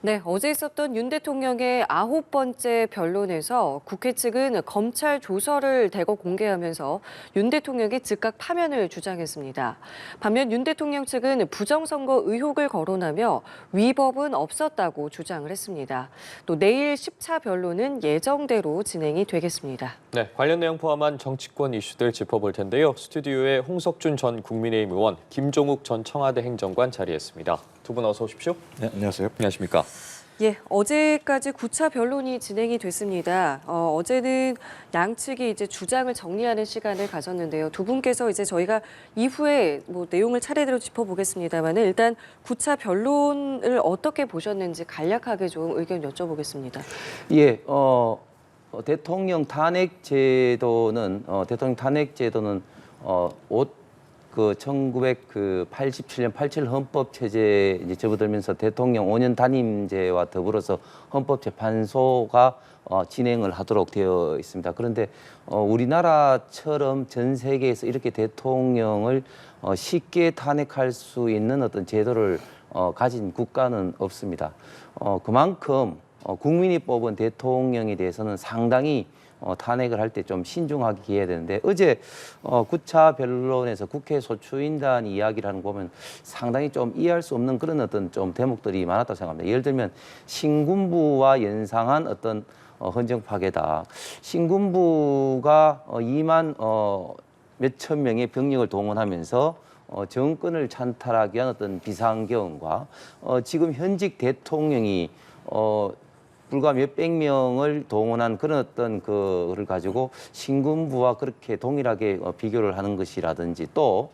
네, 어제 있었던 윤 대통령의 9번째 변론에서 국회 측은 검찰 조서를 대거 공개하면서 윤 대통령의 즉각 파면을 주장했습니다. 반면 윤 대통령 측은 부정선거 의혹을 거론하며 위법은 없었다고 주장을 했습니다. 또 내일 10차 변론은 예정대로 진행이 되겠습니다. 네, 관련 내용 포함한 정치권 이슈들 짚어볼 텐데요. 스튜디오에 홍석준 전 국민의힘 의원, 김종욱 전 청와대 행정관 자리했습니다. 두 분 어서 오십시오. 네, 안녕하세요. 안녕하십니까. 예, 어제까지 9차 변론이 진행이 됐습니다. 어제는 양측이 이제 주장을 정리하는 시간을 가졌는데요. 두 분께서 이제 저희가 이후에 뭐 내용을 차례대로 짚어보겠습니다만 일단 9차 변론을 어떻게 보셨는지 간략하게 좀 의견 여쭤보겠습니다. 예, 대통령 탄핵 제도는 그 1987년 87 헌법 체제 이제 접어들면서 대통령 5년 단임제와 더불어서 헌법재판소가 진행을 하도록 되어 있습니다. 그런데 우리나라처럼 전 세계에서 이렇게 대통령을 쉽게 탄핵할 수 있는 어떤 제도를 가진 국가는 없습니다. 그만큼 국민이 뽑은 대통령에 대해서는 상당히 탄핵을 할 때 좀 신중하게 해야 되는데 어제 9차 변론에서 국회 소추인단 이야기를 하는 거 보면 상당히 좀 이해할 수 없는 그런 어떤 좀 대목들이 많았다고 생각합니다. 예를 들면 신군부와 연상한 어떤 헌정 파괴다. 신군부가 2만 몇천 명의 병력을 동원하면서 정권을 찬탈하기 위한 어떤 비상계엄과 지금 현직 대통령이 불과 몇백 명을 동원한 그런 어떤 그를 가지고 신군부와 그렇게 동일하게 비교를 하는 것이라든지 또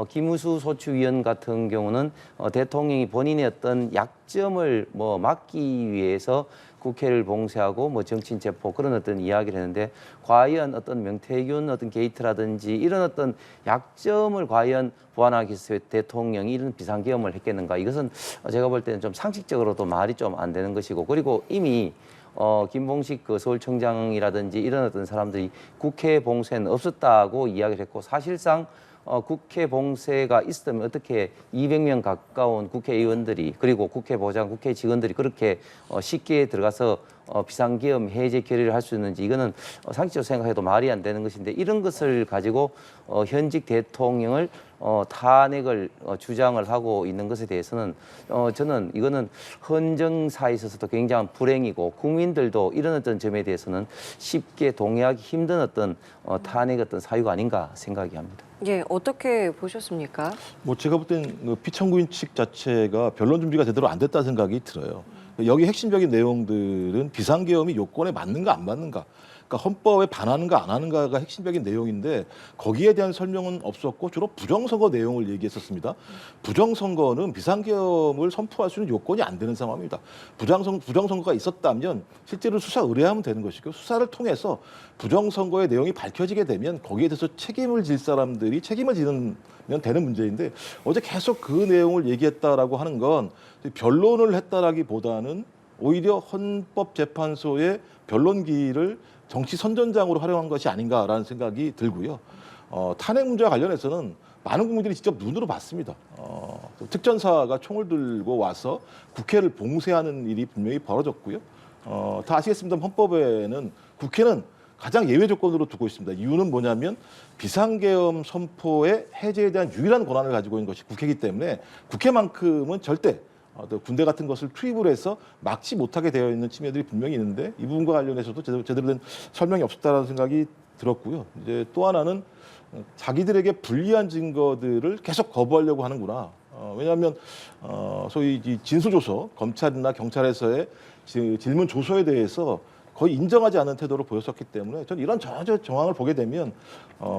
김우수 소추위원 같은 경우는 대통령이 본인의 어떤 약점을 막기 위해서 국회를 봉쇄하고 정치인 체포 그런 어떤 이야기를 했는데 과연 어떤 명태균 어떤 게이트라든지 이런 어떤 약점을 과연 보완하기 위해서 대통령이 이런 비상계엄을 했겠는가 이것은 제가 볼 때는 좀 상식적으로도 말이 좀 안 되는 것이고 그리고 이미 김봉식 그 서울청장이라든지 이런 어떤 사람들이 국회 봉쇄는 없었다고 이야기를 했고 사실상 국회 봉쇄가 있었다면 어떻게 200명 가까운 국회의원들이 그리고 국회의장, 국회 직원들이 그렇게 쉽게 들어가서 비상계엄 해제 결의를 할 수 있는지 이거는 상식적으로 생각해도 말이 안 되는 것인데 이런 것을 가지고 현직 대통령을 탄핵을 주장을 하고 있는 것에 대해서는 저는 이거는 헌정사에 있어서도 굉장한 불행이고 국민들도 이런 어떤 점에 대해서는 쉽게 동의하기 힘든 어떤 탄핵 어떤 사유가 아닌가 생각이 합니다. 예, 어떻게 보셨습니까? 제가 볼 땐 피청구인 측 자체가 변론 준비가 제대로 안 됐다 생각이 들어요. 여기 핵심적인 내용들은 비상계엄이 요건에 맞는가 안 맞는가, 그러니까 헌법에 반하는가 안 하는가가 핵심적인 내용인데 거기에 대한 설명은 없었고 주로 부정선거 내용을 얘기했었습니다. 부정선거는 비상계엄을 선포할 수 있는 요건이 안 되는 상황입니다. 부정선거가 있었다면 실제로 수사 의뢰하면 되는 것이고 수사를 통해서 부정선거의 내용이 밝혀지게 되면 거기에 대해서 책임을 질 사람들이 책임을 지면 되는 문제인데 어제 계속 그 내용을 얘기했다라고 하는 건 변론을 했다라기보다는 오히려 헌법재판소의 변론기를 정치 선전장으로 활용한 것이 아닌가라는 생각이 들고요. 탄핵 문제와 관련해서는 많은 국민들이 직접 눈으로 봤습니다. 특전사가 총을 들고 와서 국회를 봉쇄하는 일이 분명히 벌어졌고요. 다 아시겠습니다만 헌법에는 국회는 가장 예외 조건으로 두고 있습니다. 이유는 뭐냐면 비상계엄 선포의 해제에 대한 유일한 권한을 가지고 있는 것이 국회이기 때문에 국회만큼은 절대 군대 같은 것을 투입을 해서 막지 못하게 되어 있는 측면들이 분명히 있는데 이 부분과 관련해서도 제대로 된 설명이 없었다는 생각이 들었고요. 이제 또 하나는 자기들에게 불리한 증거들을 계속 거부하려고 하는구나. 왜냐하면 소위 진술조서, 검찰이나 경찰에서의 질문 조서에 대해서 거의 인정하지 않는 태도를 보였었기 때문에 저는 이런 정황을 보게 되면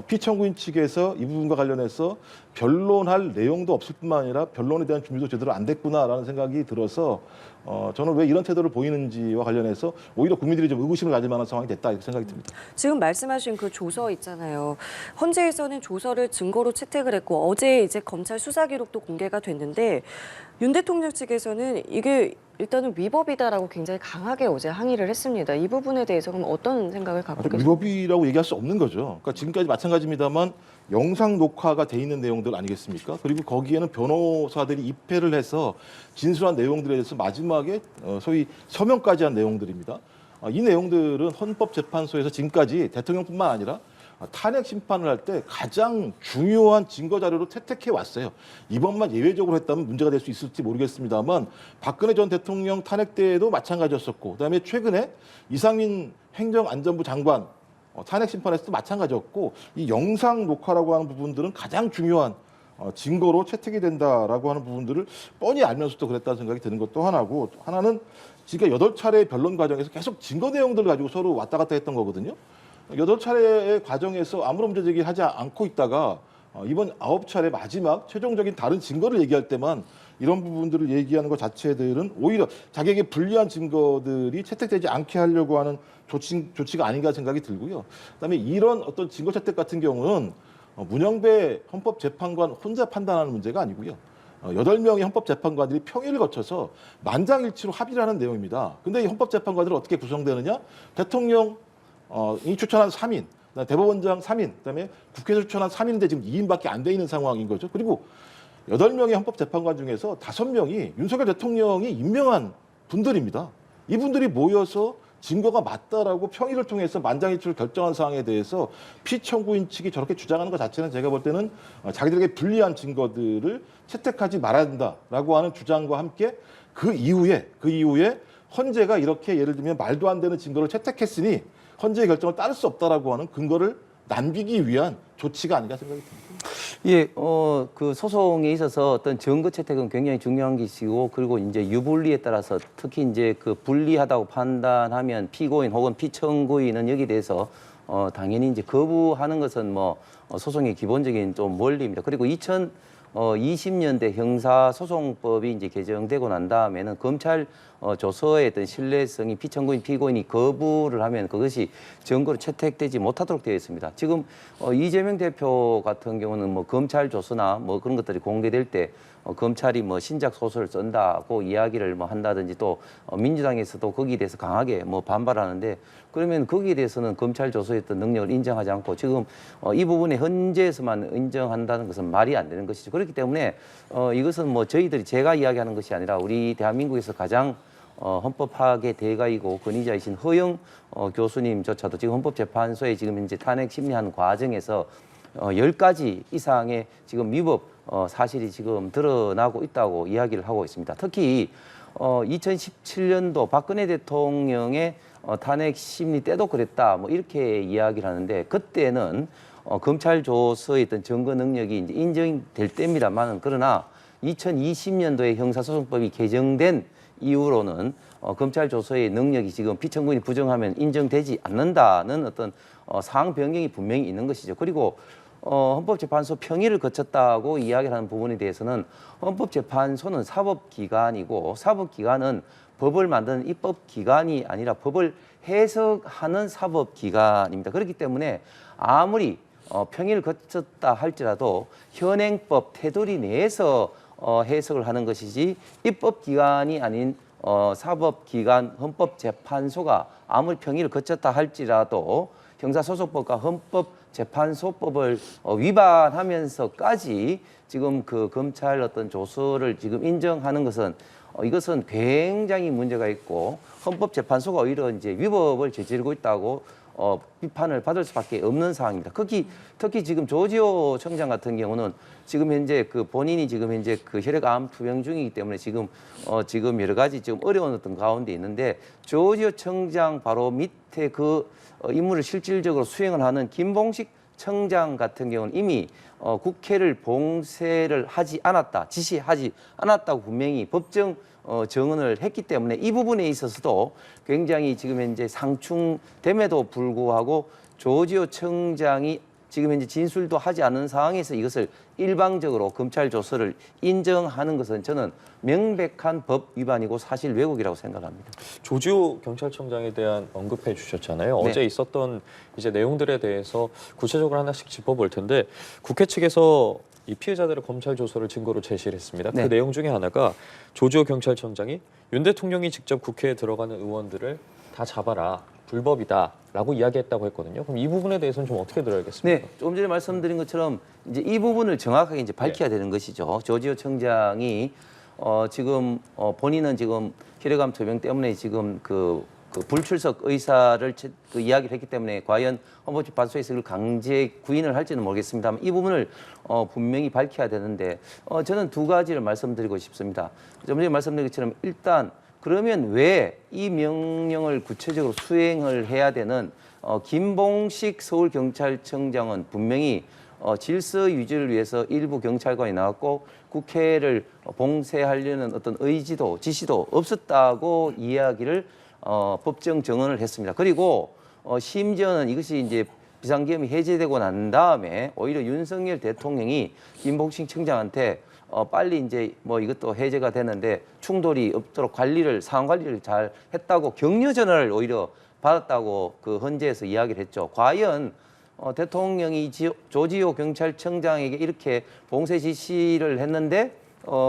피청구인 측에서 이 부분과 관련해서 변론할 내용도 없을 뿐만 아니라 변론에 대한 준비도 제대로 안 됐구나라는 생각이 들어서 저는 왜 이런 태도를 보이는지와 관련해서 오히려 국민들이 좀 의구심을 가질 만한 상황이 됐다 이렇게 생각이 듭니다. 지금 말씀하신 그 조서 있잖아요. 헌재에서는 조서를 증거로 채택을 했고 어제 이제 검찰 수사 기록도 공개가 됐는데 윤 대통령 측에서는 이게 일단은 위법이다라고 굉장히 강하게 어제 항의를 했습니다. 이 부분에 대해서 그럼 어떤 생각을 갖고 계십니까? 위법이라고 얘기할 수 없는 거죠. 그러니까 지금까지 마찬가지입니다만 영상 녹화가 돼 있는 내용들 아니겠습니까? 그리고 거기에는 변호사들이 입회를 해서 진술한 내용들에 대해서 마지막에 소위 서명까지 한 내용들입니다. 이 내용들은 헌법재판소에서 지금까지 대통령뿐만 아니라 탄핵 심판을 할 때 가장 중요한 증거 자료로 채택해 왔어요. 이번만 예외적으로 했다면 문제가 될 수 있을지 모르겠습니다만 박근혜 전 대통령 탄핵 때에도 마찬가지였었고, 그다음에 최근에 이상민 행정안전부 장관 탄핵 심판에서도 마찬가지였고, 이 영상 녹화라고 하는 부분들은 가장 중요한 증거로 채택이 된다라고 하는 부분들을 뻔히 알면서도 그랬다는 생각이 드는 것도 하나고, 하나는 지금 8차례 변론 과정에서 계속 증거 내용들을 가지고 서로 왔다 갔다 했던 거거든요. 8차례의 과정에서 아무런 문제 제기를 하지 않고 있다가 이번 9차례 마지막 최종적인 다른 증거를 얘기할 때만 이런 부분들을 얘기하는 것 자체들은 오히려 자기에게 불리한 증거들이 채택되지 않게 하려고 하는 조치가 아닌가 생각이 들고요. 그다음에 이런 어떤 증거 채택 같은 경우는 문영배 헌법재판관 혼자 판단하는 문제가 아니고요. 8명의 헌법재판관들이 평의를 거쳐서 만장일치로 합의를 하는 내용입니다. 근데 이 헌법재판관들은 어떻게 구성되느냐? 대통령 이 추천한 3인, 대법원장 3인, 그다음에 국회에서 추천한 3인인데 지금 2인밖에 안 돼 있는 상황인 거죠. 그리고 8명의 헌법재판관 중에서 5명이 윤석열 대통령이 임명한 분들입니다. 이분들이 모여서 증거가 맞다라고 평의를 통해서 만장일치로 결정한 사항에 대해서 피청구인 측이 저렇게 주장하는 것 자체는 제가 볼 때는 자기들에게 불리한 증거들을 채택하지 말아야 된다라고 하는 주장과 함께 그 이후에 헌재가 이렇게 예를 들면 말도 안 되는 증거를 채택했으니 헌재의 결정을 따를 수 없다라고 하는 근거를 남기기 위한 조치가 아닌가 생각이 듭니다. 예, 그 소송에 있어서 어떤 증거 채택은 굉장히 중요한 것이고, 그리고 이제 유불리에 따라서 특히 이제 그 불리하다고 판단하면 피고인 혹은 피청구인은 여기에 대해서 당연히 이제 거부하는 것은 뭐 소송의 기본적인 좀 원리입니다. 그리고 2020년대 형사소송법이 이제 개정되고 난 다음에는 검찰 조서의 어떤 신뢰성이 피청구인, 피고인이 거부를 하면 그것이 증거로 채택되지 못하도록 되어 있습니다. 지금 이재명 대표 같은 경우는 뭐 검찰 조서나 뭐 그런 것들이 공개될 때 검찰이 뭐 신작 소설을 쓴다고 이야기를 뭐 한다든지, 또 민주당에서도 거기에 대해서 강하게 뭐 반발하는데, 그러면 거기에 대해서는 검찰 조서의 어떤 능력을 인정하지 않고 지금 이 부분에 헌재에서만 인정한다는 것은 말이 안 되는 것이죠. 그렇기 때문에 이것은 뭐 저희들이 제가 이야기하는 것이 아니라 우리 대한민국에서 가장 헌법학의 대가이고 권위자이신 허영 교수님조차도 지금 헌법재판소에 지금 현재 탄핵 심리하는 과정에서 10가지 이상의 지금 위법 사실이 지금 드러나고 있다고 이야기를 하고 있습니다. 특히 2017년도 박근혜 대통령의 탄핵 심리 때도 그랬다, 뭐 이렇게 이야기를 하는데, 그때는 검찰 조서의 어떤 증거 능력이 이제 인정될 때입니다만은, 그러나 2020년도에 형사소송법이 개정된 이후로는 검찰 조서의 능력이 지금 피청구인이 부정하면 인정되지 않는다는 어떤 사항 변경이 분명히 있는 것이죠. 그리고 헌법재판소 평의를 거쳤다고 이야기를 하는 부분에 대해서는 헌법재판소는 사법기관이고, 사법기관은 법을 만드는 입법기관이 아니라 법을 해석하는 사법기관입니다. 그렇기 때문에 아무리 평의를 거쳤다 할지라도 현행법 테두리 내에서 해석을 하는 것이지, 입법기관이 아닌 사법기관 헌법재판소가 아무리 평의를 거쳤다 할지라도 형사소송법과 헌법재판소법을 위반하면서까지 지금 그 검찰 어떤 조서를 지금 인정하는 것은 이것은 굉장히 문제가 있고, 헌법재판소가 오히려 이제 위법을 저지르고 있다고 비판을 받을 수밖에 없는 상황입니다. 특히 지금 조지호 청장 같은 경우는 지금 현재 그 본인이 지금 현재 그 혈액암 투병 중이기 때문에 지금 여러 가지 지금 어려운 어떤 가운데 있는데, 조지호 청장 바로 밑에 그 임무를 실질적으로 수행을 하는 김봉식 청장 같은 경우는 이미 국회를 봉쇄를 하지 않았다, 지시하지 않았다고 분명히 법정 정언을 했기 때문에 이 부분에 있어서도 굉장히 지금 현재 상충됨에도 불구하고 조지호 청장이 지금 현재 진술도 하지 않은 상황에서 이것을 일방적으로 검찰 조서를 인정하는 것은 저는 명백한 법 위반이고 사실 왜곡이라고 생각합니다. 조지호 경찰청장에 대한 언급해 주셨잖아요. 네. 어제 있었던 이제 내용들에 대해서 구체적으로 하나씩 짚어볼 텐데, 국회 측에서 이 피해자들의 검찰 조서를 증거로 제시를 했습니다. 네. 그 내용 중에 하나가 조지호 경찰청장이 윤 대통령이 직접 국회에 들어가는 의원들을 다 잡아라, 불법이다라고 이야기했다고 했거든요. 그럼 이 부분에 대해서는 좀 어떻게 들어야겠습니까? 네, 조금 전에 말씀드린 것처럼 이제 이 부분을 정확하게 이제 밝혀야 되는 것이죠. 조지호 청장이 지금 본인은 지금 혈액암 투병 때문에 지금 그 불출석 의사를 그 이야기를 했기 때문에 과연 헌법재판소에서 이걸 강제 구인을 할지는 모르겠습니다만 이 부분을 분명히 밝혀야 되는데 저는 두 가지를 말씀드리고 싶습니다. 좀 전에 말씀드린 것처럼 일단 그러면 왜 이 명령을 구체적으로 수행을 해야 되는 김봉식 서울경찰청장은 분명히 질서 유지를 위해서 일부 경찰관이 나왔고 국회를 봉쇄하려는 어떤 의지도 지시도 없었다고 이야기를 법정 정언을 했습니다. 그리고 심지어는 이것이 이제 비상계엄이 해제되고 난 다음에 오히려 윤석열 대통령이 김봉식 청장한테 빨리 이제 뭐 이것도 해제가 되는데 충돌이 없도록 상황 관리를 잘 했다고 격려 전화를 오히려 받았다고 그 헌재에서 이야기를 했죠. 과연 대통령이 조지호 경찰청장에게 이렇게 봉쇄 지시를 했는데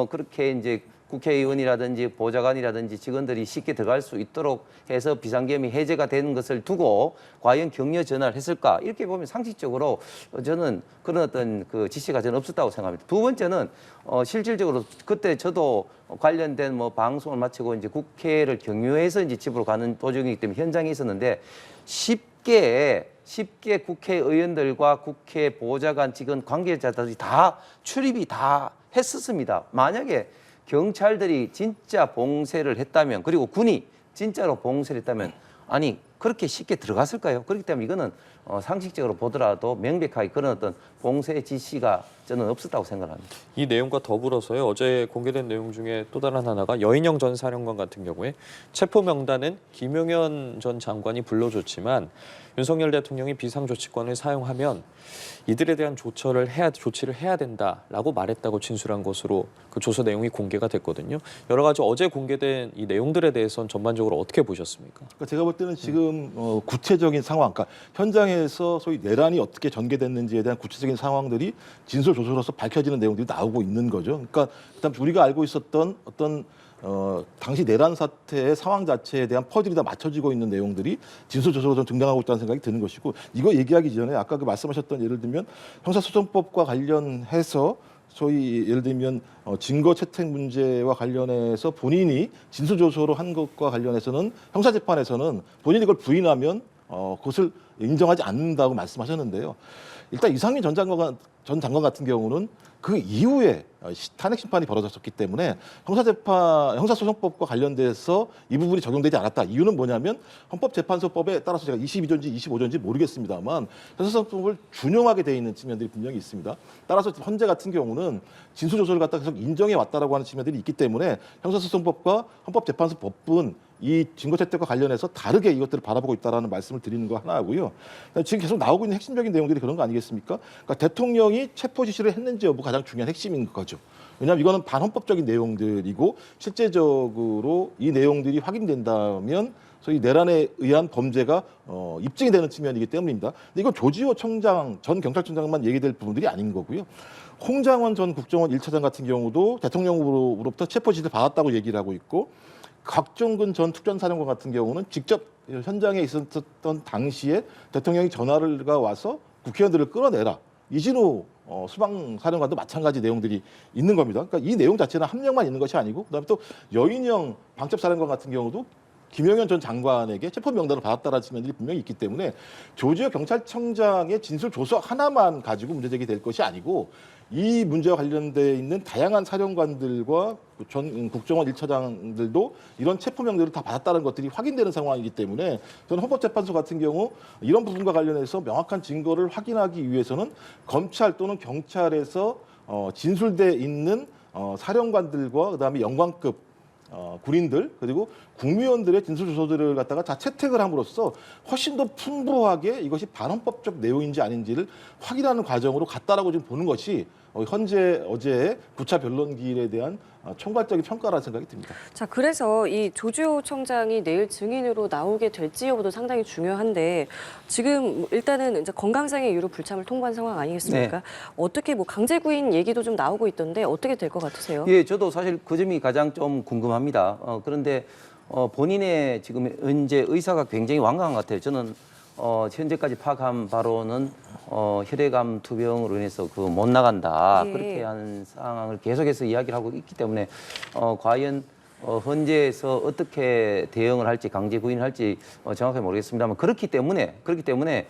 그렇게 이제 국회의원이라든지 보좌관이라든지 직원들이 쉽게 들어갈 수 있도록 해서 비상계엄이 해제가 되는 것을 두고 과연 격려 전화를 했을까? 이렇게 보면 상식적으로 저는 그런 어떤 그 지시가 저는 없었다고 생각합니다. 두 번째는 실질적으로 그때 저도 관련된 뭐 방송을 마치고 이제 국회를 경유해서 이제 집으로 가는 도중이기 때문에 현장에 있었는데 쉽게 국회의원들과 국회 보좌관 직원 관계자들이 다 출입이 다 했었습니다. 만약에 경찰들이 진짜 봉쇄를 했다면 그리고 군이 진짜로 봉쇄를 했다면 아니 그렇게 쉽게 들어갔을까요? 그렇기 때문에 이거는 상식적으로 보더라도 명백하게 그런 어떤 봉쇄 지시가 저는 없었다고 생각합니다. 이 내용과 더불어서요. 어제 공개된 내용 중에 또 다른 하나가 여인영 전 사령관 같은 경우에 체포 명단은 김용현 전 장관이 불러줬지만 윤석열 대통령이 비상조치권을 사용하면 이들에 대한 조치를 해야 된다라고 말했다고 진술한 것으로 그 조서 내용이 공개가 됐거든요. 여러 가지 어제 공개된 이 내용들에 대해서는 전반적으로 어떻게 보셨습니까? 그러니까 제가 볼 때는 지금 구체적인 상황, 그러니까 현장에서 소위 내란이 어떻게 전개됐는지에 대한 구체적인 상황들이 진술 조서로서 밝혀지는 내용들이 나오고 있는 거죠. 그러니까 그다음 우리가 알고 있었던 어떤 당시 내란 사태의 상황 자체에 대한 퍼즐이 다 맞춰지고 있는 내용들이 진술 조서로 좀 등장하고 있다는 생각이 드는 것이고 이거 얘기하기 전에 아까 그 말씀하셨던 예를 들면 형사소송법과 관련해서 소위 예를 들면 증거 채택 문제와 관련해서 본인이 진술 조서로 한 것과 관련해서는 형사재판에서는 본인이 그걸 부인하면 그것을 인정하지 않는다고 말씀하셨는데요. 일단 이상민 전 장관 같은 경우는 그 이후에 탄핵 심판이 벌어졌었기 때문에 형사소송법과 관련돼서 이 부분이 적용되지 않았다. 이유는 뭐냐면 헌법재판소법에 따라서 제가 22조인지 25조인지 모르겠습니다만 형사소송법을 준용하게 돼 있는 측면들이 분명히 있습니다. 따라서 헌재 같은 경우는 진술조서를 갖다 계속 인정해 왔다라고 하는 측면들이 있기 때문에 형사소송법과 헌법재판소법은 이 증거채택과 관련해서 다르게 이것들을 바라보고 있다는 말씀을 드리는 거 하나고요. 지금 계속 나오고 있는 핵심적인 내용들이 그런 거 아니겠습니까? 그러니까 대통령이 체포 지시를 했는지 여부 가장 중요한 핵심인 거죠. 왜냐하면 이거는 반헌법적인 내용들이고 실제적으로 이 내용들이 확인된다면 소위 내란에 의한 범죄가 입증이 되는 측면이기 때문입니다. 근데 이건 조지호 청장, 전 경찰청장만 얘기될 부분들이 아닌 거고요. 홍장원 전 국정원 1차장 같은 경우도 대통령으로부터 체포 지시를 받았다고 얘기를 하고 있고 곽종근 전 특전사령관 같은 경우는 직접 현장에 있었던 당시에 대통령이 전화가 와서 국회의원들을 끌어내라. 이진우 수방사령관도 마찬가지 내용들이 있는 겁니다. 그러니까 이 내용 자체는 한 명만 있는 것이 아니고 그다음에 또 여인영 방첩사령관 같은 경우도 김용현 전 장관에게 체포 명단을 받았다라는 측면들이 분명히 있기 때문에 조지호 경찰청장의 진술 조서 하나만 가지고 문제제기될 것이 아니고 이 문제와 관련돼 있는 다양한 사령관들과 전 국정원 1차장들도 이런 체포 명령을 다 받았다는 것들이 확인되는 상황이기 때문에 저는 헌법재판소 같은 경우 이런 부분과 관련해서 명확한 증거를 확인하기 위해서는 검찰 또는 경찰에서 진술돼 있는 사령관들과 그다음에 영관급 군인들 그리고 국무위원들의 진술 조서들을 갖다가 다 채택을 함으로써 훨씬 더 풍부하게 이것이 반헌법적 내용인지 아닌지를 확인하는 과정으로 갔다라고 지금 보는 것이 현재 어제의 9차 변론기일에 대한 총괄적인 평가라는 생각이 듭니다. 자, 그래서 이 조지호 청장이 내일 증인으로 나오게 될지 여부도 상당히 중요한데 지금 일단은 이제 건강상의 이유로 불참을 통보한 상황 아니겠습니까? 네. 어떻게 뭐 강제 구인 얘기도 좀 나오고 있던데 어떻게 될 것 같으세요? 예, 저도 사실 그 점이 가장 좀 궁금합니다. 그런데 본인의 지금 현재 의사가 굉장히 완강한 것 같아요. 저는 현재까지 파악한 바로는 혈액암 투병으로 인해서 그 못 나간다 예. 그렇게 한 상황을 계속해서 이야기를 하고 있기 때문에 과연 헌재에서 어떻게 대응을 할지 강제 구인을 할지 정확하게 모르겠습니다만 그렇기 때문에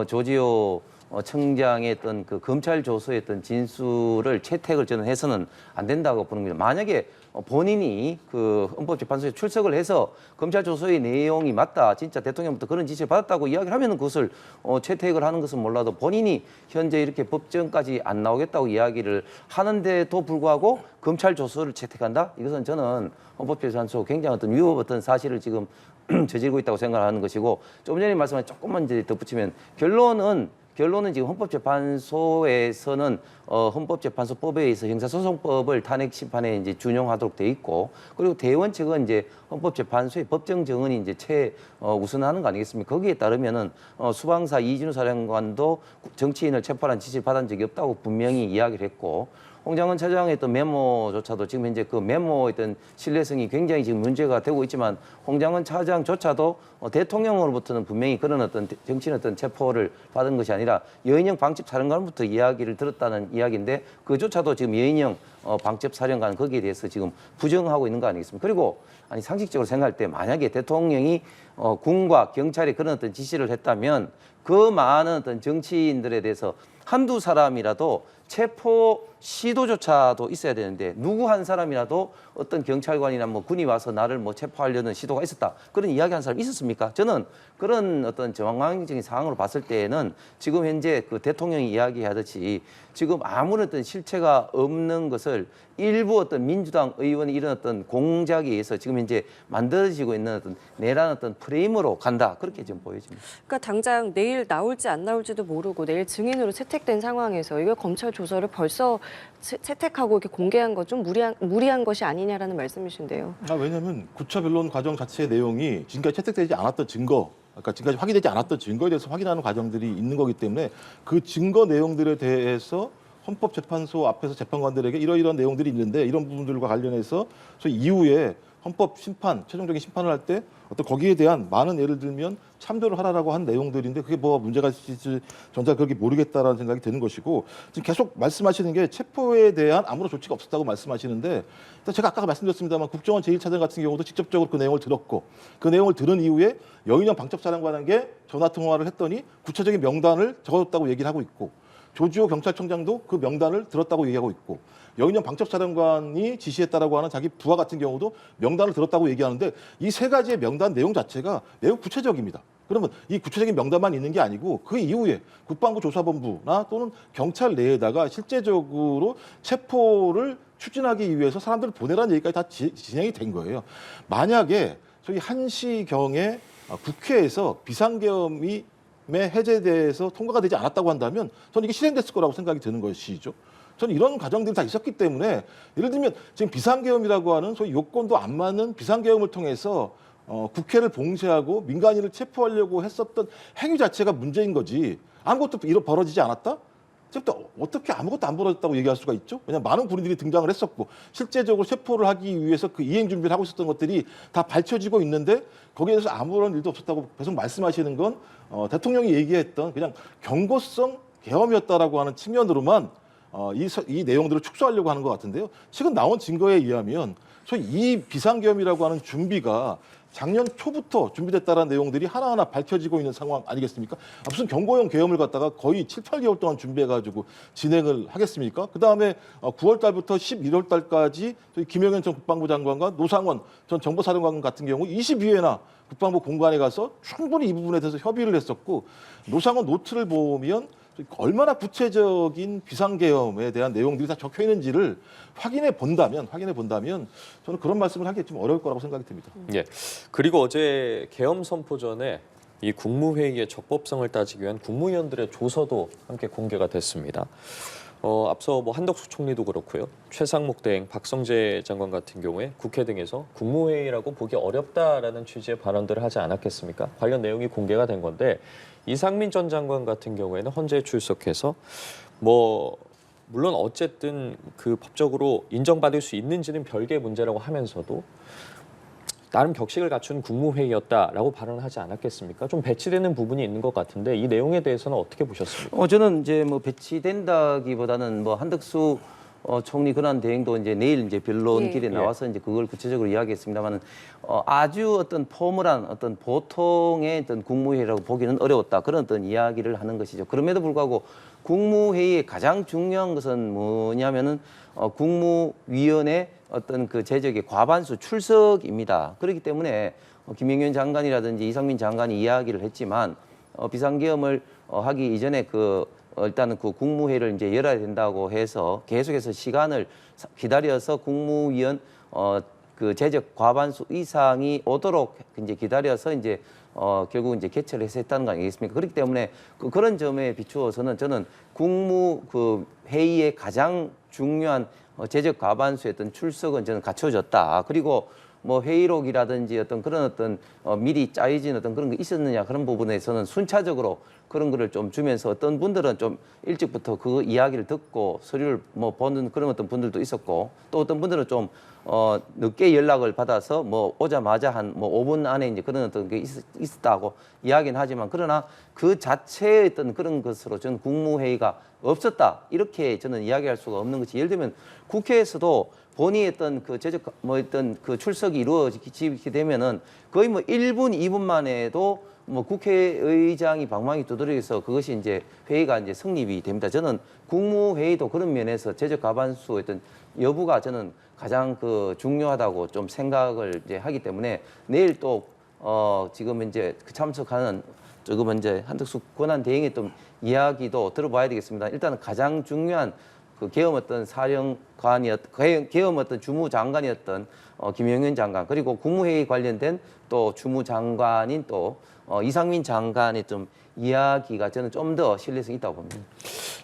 조지호 청장의 어떤 그 검찰 조서의 어떤 진술을 채택을 저는 해서는 안 된다고 보는 겁니다. 만약에 본인이 그 헌법재판소에 출석을 해서 검찰 조서의 내용이 맞다, 진짜 대통령부터 그런 지시를 받았다고 이야기를 하면 그것을 채택을 하는 것은 몰라도 본인이 현재 이렇게 법정까지 안 나오겠다고 이야기를 하는데도 불구하고 검찰 조서를 채택한다? 이것은 저는 헌법재판소 굉장히 어떤 위법 어떤 사실을 지금 저지르고 있다고 생각하는 것이고 좀 전에 말씀하신 조금만 이제 덧붙이면 결론은 지금 헌법재판소에서는 헌법재판소법에 의해서 형사소송법을 탄핵 심판에 이제 준용하도록 돼 있고 그리고 대원칙은 이제 헌법재판소의 법정 정언이 이제 우선하는 거 아니겠습니까? 거기에 따르면은 수방사 이진우 사령관도 정치인을 체포하는 지시를 받은 적이 없다고 분명히 이야기를 했고. 홍장원 차장의 어떤 메모조차도 지금 현재 그 메모의 어떤 신뢰성이 굉장히 지금 문제가 되고 있지만 홍장원 차장조차도 대통령으로부터는 분명히 그런 어떤 정치인 어떤 체포를 받은 것이 아니라 여인영 방첩 사령관부터 이야기를 들었다는 이야기인데 그조차도 지금 여인영 방첩 사령관 거기에 대해서 지금 부정하고 있는 거 아니겠습니까? 그리고 아니 상식적으로 생각할 때 만약에 대통령이 군과 경찰이 그런 어떤 지시를 했다면 그 많은 어떤 정치인들에 대해서 한두 사람이라도 체포 시도조차도 있어야 되는데 누구 한 사람이라도 어떤 경찰관이나 뭐 군이 와서 나를 뭐 체포하려는 시도가 있었다 그런 이야기한 사람이 있었습니까? 저는 그런 어떤 정황적인 상황으로 봤을 때에는 지금 현재 그 대통령이 이야기하듯이 지금 아무런 어떤 실체가 없는 것을 일부 어떤 민주당 의원이 이런 어떤 공작에 의해서 지금 현재 만들어지고 있는 어떤 내란 어떤 프레임으로 간다 그렇게 지금 보여집니다. 그러니까 당장 내일 나올지 안 나올지도 모르고 내일 증인으로 채택된 상황에서 이걸 검찰 조서를 벌써 채택하고 이렇게 공개한 것 좀 무리한 것이 아니냐라는 말씀이신데요. 왜냐하면 구차 변론 과정 자체의 내용이 지금까지 채택되지 않았던 증거, 그러니까 지금까지 확인되지 않았던 증거에 대해서 확인하는 과정들이 있는 거기 때문에 그 증거 내용들에 대해서 헌법재판소 앞에서 재판관들에게 이러이러한 내용들이 있는데 이런 부분들과 관련해서 소위 이후에 헌법 심판, 최종적인 심판을 할 때 어떤 거기에 대한 많은 예를 들면 참조를 하라라고 한 내용들인데 그게 뭐가 문제가 있을지 전자 그렇게 모르겠다라는 생각이 드는 것이고 지금 계속 말씀하시는 게 체포에 대한 아무런 조치가 없었다고 말씀하시는데 일단 제가 아까 말씀드렸습니다만 국정원 제1차장 같은 경우도 직접적으로 그 내용을 들었고 그 내용을 들은 이후에 여인영 방첩사령관에게 전화 통화를 했더니 구체적인 명단을 적어줬다고 얘기를 하고 있고 조지호 경찰청장도 그 명단을 들었다고 얘기하고 있고 여인영 방첩사령관이 지시했다라고 하는 자기 부하 같은 경우도 명단을 들었다고 얘기하는데 이 세 가지의 명단 내용 자체가 매우 구체적입니다. 그러면 이 구체적인 명단만 있는 게 아니고 그 이후에 국방부 조사본부나 또는 경찰 내에다가 실제적으로 체포를 추진하기 위해서 사람들을 보내라는 얘기까지 다 진행이 된 거예요. 만약에 저희 1시경에 국회에서 비상계엄이 해제돼서 통과가 되지 않았다고 한다면 저는 이게 실행됐을 거라고 생각이 드는 것이죠. 저는 이런 과정들이 다 있었기 때문에 예를 들면 지금 비상계엄이라고 하는 소위 요건도 안 맞는 비상계엄을 통해서 국회를 봉쇄하고 민간인을 체포하려고 했었던 행위 자체가 문제인 거지 아무것도 벌어지지 않았다? 지금부터 어떻게 아무것도 안 벌어졌다고 얘기할 수가 있죠? 왜냐하면 많은 군인들이 등장을 했었고 실제적으로 체포를 하기 위해서 그 이행 준비를 하고 있었던 것들이 다 밝혀지고 있는데 거기에 대해서 아무런 일도 없었다고 계속 말씀하시는 건 대통령이 얘기했던 그냥 경고성 계엄이었다라고 하는 측면으로만 이 내용들을 축소하려고 하는 것 같은데요. 최근 나온 증거에 의하면 소위 이 비상계엄이라고 하는 준비가 작년 초부터 준비됐다는 내용들이 하나하나 밝혀지고 있는 상황 아니겠습니까? 무슨 경고형 계엄을 갖다가 거의 7, 8개월 동안 준비해가지고 진행을 하겠습니까? 그다음에 9월 달부터 11월 달까지 김영현 전 국방부 장관과 노상원 전 정보사령관 같은 경우 22회나 국방부 공관에 가서 충분히 이 부분에 대해서 협의를 했었고 노상원 노트를 보면 얼마나 구체적인 비상계엄에 대한 내용들이 다 적혀 있는지를 확인해 본다면 저는 그런 말씀을 하기 좀 어려울 거라고 생각이 듭니다. 예. 그리고 어제 계엄 선포 전에 이 국무회의의 적법성을 따지기 위한 국무위원들의 조서도 함께 공개가 됐습니다. 앞서 뭐 한덕수 총리도 그렇고요. 최상목 대행, 박성재 장관 같은 경우에 국회 등에서 국무회의라고 보기 어렵다라는 취지의 발언들을 하지 않았겠습니까? 관련 내용이 공개가 된 건데 이상민 전 장관 같은 경우에는 헌재에 출석해서 물론 어쨌든 그 법적으로 인정받을 수 있는지는 별개의 문제라고 하면서도 나름 격식을 갖춘 국무회의였다라고 발언을 하지 않았겠습니까? 좀 배치되는 부분이 있는 것 같은데 이 내용에 대해서는 어떻게 보셨습니까? 저는 이제 뭐 배치된다기보다는 뭐 한덕수 총리 권한 대행도 이제 내일 이제 변론길에 나와서 이제 그걸 구체적으로 이야기했습니다만은 아주 어떤 포멀한 어떤 보통의 어떤 국무회의라고 보기는 어려웠다 그런 어떤 이야기를 하는 것이죠. 그럼에도 불구하고 국무회의의 가장 중요한 것은 뭐냐면은 국무위원회 어떤 그 재적의 과반수 출석입니다. 그렇기 때문에 김영현 장관이라든지 이상민 장관이 이야기를 했지만 비상계엄을 하기 이전에 일단은 그 국무회의를 이제 열어야 된다고 해서 계속해서 시간을 기다려서 국무위원 그 재적 과반수 이상이 오도록 이제 기다려서 이제 결국 이제 개최를 해서 했다는 거 아니겠습니까? 그렇기 때문에 그런 점에 비추어서는 저는 국무 그 회의의 가장 중요한 재적 과반수의 어떤 출석은 저는 갖춰졌다. 그리고 뭐 회의록이라든지 어떤 그런 어떤 미리 짜여진 어떤 그런 게 있었느냐 그런 부분에서는 순차적으로 그런 거를 좀 주면서 어떤 분들은 좀 일찍부터 그 이야기를 듣고 서류를 뭐 보는 그런 어떤 분들도 있었고 또 어떤 분들은 좀 늦게 연락을 받아서 뭐 오자마자 한 뭐 5분 안에 이제 그런 어떤 게 있었다고 이야기는 하지만 그러나 그 자체의 어떤 그런 것으로 저는 국무회의가 없었다 이렇게 저는 이야기할 수가 없는 것이 예를 들면 국회에서도 본인의 어떤 그 재적 뭐 어떤 그 출석이 이루어지게 되면은 거의 뭐 1분, 2분 만에도 뭐 국회의장이 방망이 두드려서 그것이 이제 회의가 이제 성립이 됩니다. 저는 국무회의도 그런 면에서 재적 과반수 어떤 여부가 저는 가장 그 중요하다고 좀 생각을 이제 하기 때문에 내일 또 지금 이제 참석하는 지금 이제 한덕수 권한 대행의 또 이야기도 들어봐야 되겠습니다. 일단은 가장 중요한 그 계엄 어떤 계엄 어떤 주무장관이었던 김영현 장관 그리고 국무회의 관련된 또 주무장관인 또 이상민 장관의 좀 이야기가 저는 좀 더 신뢰성이 있다고 봅니다.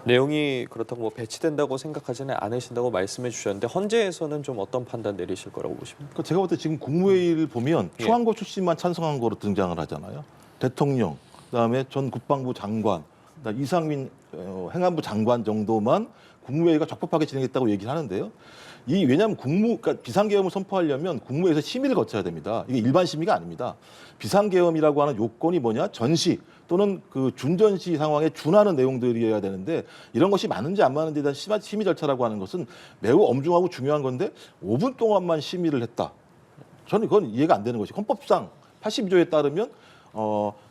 내용이 그렇다고 뭐 배치된다고 생각하지는 않으신다고 말씀해 주셨는데 헌재에서는 좀 어떤 판단 내리실 거라고 보십니까? 그러니까 제가 볼 때 지금 국무회의를 보면 초안고 출신만 찬성한 거로 등장을 하잖아요. 대통령, 그다음에 전 국방부 장관, 그다음에 이상민 행안부 장관 정도만 국무회의가 적법하게 진행했다고 얘기를 하는데요. 왜냐하면 그러니까 비상계엄을 선포하려면 국무회의에서 심의를 거쳐야 됩니다. 이게 일반 심의가 아닙니다. 비상계엄이라고 하는 요건이 뭐냐? 전시 또는 그 준전시 상황에 준하는 내용들이어야 되는데 이런 것이 맞는지 안 맞는지에 대한 심의 절차라고 하는 것은 매우 엄중하고 중요한 건데 5분 동안만 심의를 했다. 저는 그건 이해가 안 되는 것이 헌법상 82조에 따르면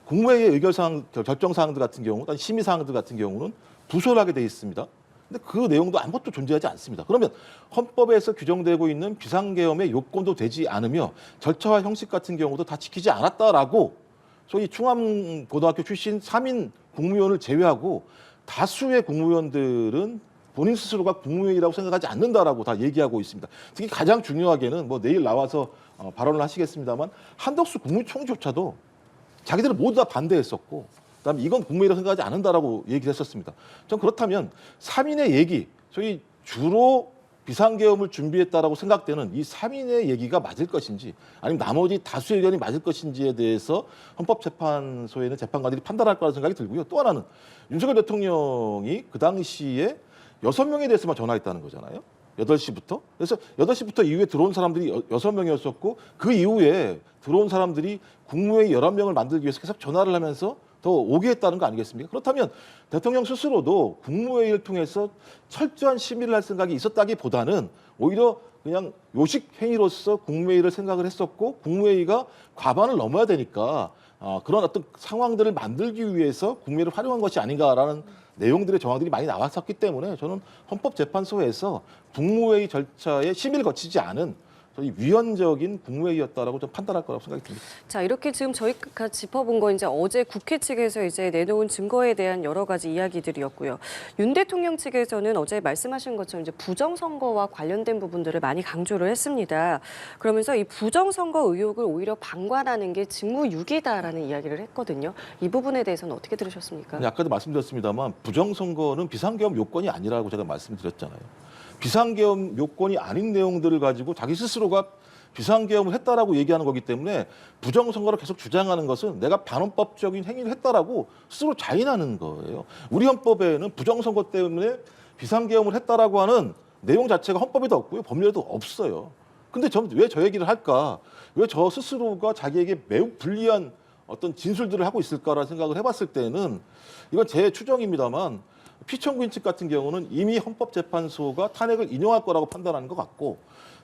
국무회의의 의결사항, 결정사항들 같은 경우, 심의사항들 같은 경우는 부설하게 돼 있습니다. 근데 그 내용도 아무것도 존재하지 않습니다. 그러면 헌법에서 규정되고 있는 비상계엄의 요건도 되지 않으며 절차와 형식 같은 경우도 다 지키지 않았다라고 소위 충암고등학교 출신 3인 국무위원을 제외하고 다수의 국무위원들은 본인 스스로가 국무회의라고 생각하지 않는다라고 다 얘기하고 있습니다. 특히 가장 중요하게는 뭐 내일 나와서 발언을 하시겠습니다만 한덕수 국무총리조차도 자기들은 모두 다 반대했었고 그다음에 이건 국무회의라고 생각하지 않는다라고 얘기를 했었습니다. 전 그렇다면 3인의 얘기, 소위 주로 비상계엄을 준비했다라고 생각되는 이 3인의 얘기가 맞을 것인지 아니면 나머지 다수의 의견이 맞을 것인지에 대해서 헌법재판소에는 재판관들이 판단할 거라는 생각이 들고요. 또 하나는 윤석열 대통령이 그 당시에 6명에 대해서만 전화했다는 거잖아요. 8시부터. 그래서 8시부터 이후에 들어온 사람들이 6명이었었고 그 이후에 들어온 사람들이 국무회의 11명을 만들기 위해서 계속 전화를 하면서 더 오게 했다는 거 아니겠습니까? 그렇다면 대통령 스스로도 국무회의를 통해서 철저한 심의를 할 생각이 있었다기보다는 오히려 그냥 요식 행위로서 국무회의를 생각을 했었고 국무회의가 과반을 넘어야 되니까 그런 어떤 상황들을 만들기 위해서 국무회의를 활용한 것이 아닌가라는 내용들의 정황들이 많이 나왔었기 때문에 저는 헌법재판소에서 국무회의 절차에 심의를 거치지 않은 위헌적인 국무회의였다라고 좀 판단할 거라고 생각이 듭니다. 자, 이렇게 지금 저희가 짚어본 건 이제 어제 국회 측에서 이제 내놓은 증거에 대한 여러 가지 이야기들이었고요. 윤 대통령 측에서는 어제 말씀하신 것처럼 이제 부정선거와 관련된 부분들을 많이 강조를 했습니다. 그러면서 이 부정선거 의혹을 오히려 방관하는 게 직무유기다라는 이야기를 했거든요. 이 부분에 대해서는 어떻게 들으셨습니까? 아까도 말씀드렸습니다만 부정선거는 비상계엄 요건이 아니라고 제가 말씀드렸잖아요. 비상계엄 요건이 아닌 내용들을 가지고 자기 스스로가 비상계엄을 했다라고 얘기하는 거기 때문에 부정선거를 계속 주장하는 것은 내가 반헌법적인 행위를 했다라고 스스로 자인하는 거예요. 우리 헌법에는 부정선거 때문에 비상계엄을 했다라고 하는 내용 자체가 헌법에도 없고요. 법률에도 없어요. 근데 저는 왜 저 얘기를 할까? 왜 저 스스로가 자기에게 매우 불리한 어떤 진술들을 하고 있을까라는 생각을 해봤을 때는 이건 제 추정입니다만 피청구인 측 같은 경우는 이미 헌법재판소가 탄핵을 인용할 거라고 판단하는 것 같고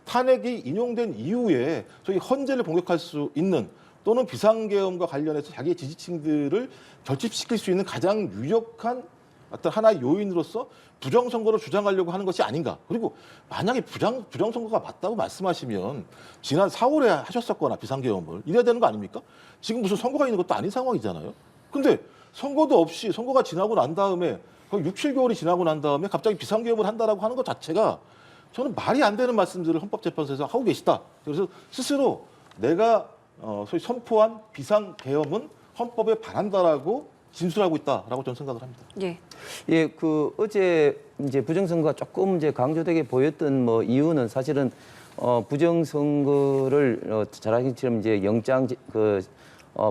탄핵이 인용된 이후에 저희 헌재를 공격할 수 있는 또는 비상계엄과 관련해서 자기의 지지층들을 결집시킬 수 있는 가장 유력한 어떤 하나의 요인으로서 부정선거를 주장하려고 하는 것이 아닌가. 그리고 만약에 부정선거가 맞다고 말씀하시면 지난 4월에 하셨었거나 비상계엄을 이래야 되는 거 아닙니까? 지금 무슨 선거가 있는 것도 아닌 상황이잖아요. 근데 선거도 없이 선거가 지나고 난 다음에 거의 6, 7개월이 지나고 난 다음에 갑자기 비상계엄을 한다라고 하는 것 자체가 저는 말이 안 되는 말씀들을 헌법재판소에서 하고 계시다. 그래서 스스로 내가 소위 선포한 비상계엄은 헌법에 반한다라고 진술하고 있다라고 저는 생각을 합니다. 예. 예, 그 어제 이제 부정선거가 조금 이제 강조되게 보였던 뭐 이유는 사실은 부정선거를 잘 아시처럼 이제 영장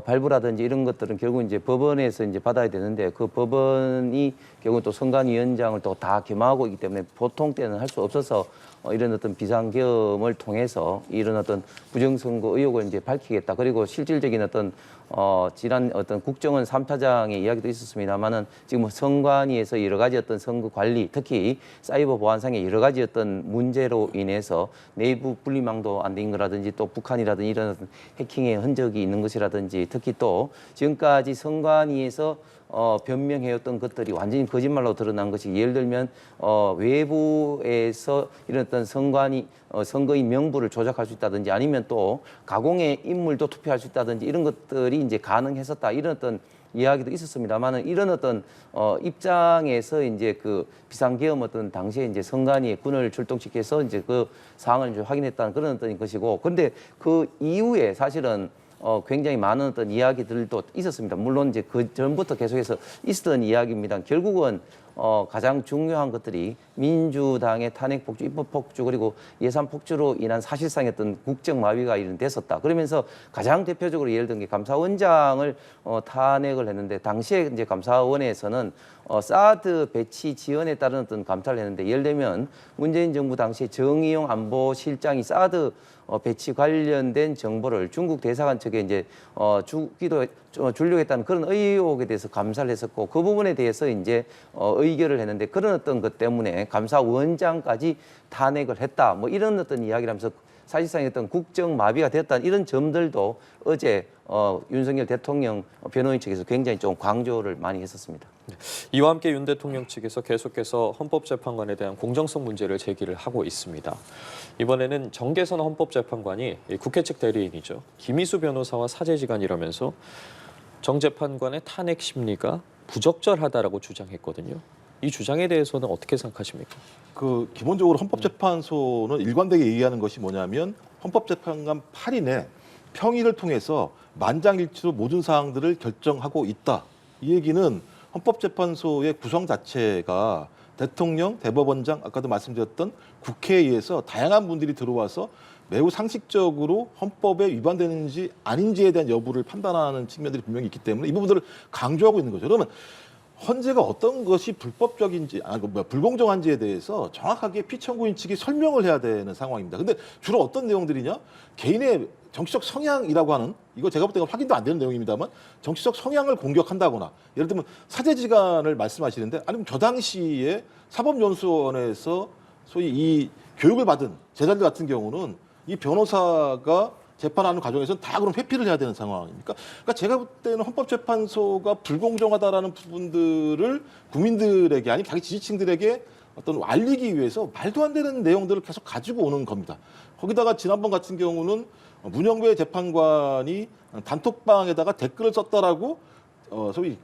발부라든지 이런 것들은 결국 이제 법원에서 이제 받아야 되는데 그 법원이 결국 또 선관위원장을 또 다 겸하고 있기 때문에 보통 때는 할 수 없어서 이런 어떤 비상계엄을 통해서 이런 어떤 부정선거 의혹을 이제 밝히겠다. 그리고 실질적인 어떤 지난 어떤 국정원 3차장의 이야기도 있었습니다만은 지금 선관위에서 여러 가지 어떤 선거 관리, 특히 사이버 보안상의 여러 가지 어떤 문제로 인해서 내부 분리망도 안 된 거라든지 또 북한이라든지 이런 어떤 해킹의 흔적이 있는 것이라든지 특히 또 지금까지 선관위에서 변명해왔던 것들이 완전히 거짓말로 드러난 것이 예를 들면 외부에서 이런 어떤 선거인 명부를 조작할 수 있다든지 아니면 또 가공의 인물도 투표할 수 있다든지 이런 것들이 이제 가능했었다 이런 어떤 이야기도 있었습니다만은 이런 어떤 입장에서 이제 그 비상계엄 어떤 당시에 이제 선관위에 군을 출동시켜서 이제 그 사항을 이제 확인했다는 그런 어떤 것이고 근데 그 이후에 사실은 굉장히 많은 어떤 이야기들도 있었습니다. 물론 이제 그 전부터 계속해서 있었던 이야기입니다. 결국은 가장 중요한 것들이 민주당의 탄핵 폭주, 입법 폭주 그리고 예산 폭주로 인한 사실상의 어떤 국정 마비가 됐었다. 그러면서 가장 대표적으로 예를 든 게 감사원장을 탄핵을 했는데 당시에 이제 감사원에서는 사드 배치 지연에 따른 어떤 감사를 했는데 예를 들면 문재인 정부 당시에 정의용 안보실장이 사드 배치 관련된 정보를 중국 대사관 측에 이제 주려고 했다는 그런 의혹에 대해서 감사를 했었고 그 부분에 대해서 이제 의결을 했는데 그런 어떤 것 때문에 감사원장까지 탄핵을 했다. 뭐 이런 어떤 이야기를 하면서 사실상 어떤 국정 마비가 됐다는 이런 점들도 어제 윤석열 대통령 변호인 측에서 굉장히 좀 강조를 많이 했었습니다. 이와 함께 윤 대통령 측에서 계속해서 헌법재판관에 대한 공정성 문제를 제기를 하고 있습니다. 이번에는 정계선 헌법재판관이 국회 측 대리인이죠. 김희수 변호사와 사제지간이라면서 정 재판관의 탄핵 심리가 부적절하다라고 주장했거든요. 이 주장에 대해서는 어떻게 생각하십니까? 기본적으로 헌법재판소는 일관되게 얘기하는 것이 뭐냐면 헌법재판관 8인의 평의를 통해서 만장일치로 모든 사항들을 결정하고 있다. 이 얘기는 헌법재판소의 구성 자체가 대통령, 대법원장, 아까도 말씀드렸던 국회에 의해서 다양한 분들이 들어와서 매우 상식적으로 헌법에 위반되는지 아닌지에 대한 여부를 판단하는 측면들이 분명히 있기 때문에 이 부분들을 강조하고 있는 거죠. 그러면 헌재가 어떤 것이 불법적인지, 불공정한지에 대해서 정확하게 피청구인 측이 설명을 해야 되는 상황입니다. 근데 주로 어떤 내용들이냐? 개인의 정치적 성향이라고 하는, 이거 제가 볼 때는 확인도 안 되는 내용입니다만 정치적 성향을 공격한다거나 예를 들면 사제지간을 말씀하시는데 아니면 저 당시에 사법연수원에서 소위 이 교육을 받은 제자들 같은 경우는 이 변호사가 재판하는 과정에서는 다 그럼 회피를 해야 되는 상황입니까? 그러니까 제가 볼 때는 헌법재판소가 불공정하다라는 부분들을 국민들에게 아니 자기 지지층들에게 어떤 알리기 위해서 말도 안 되는 내용들을 계속 가지고 오는 겁니다. 거기다가 지난번 같은 경우는 문영배 재판관이 단톡방에다가 댓글을 썼다라고 소위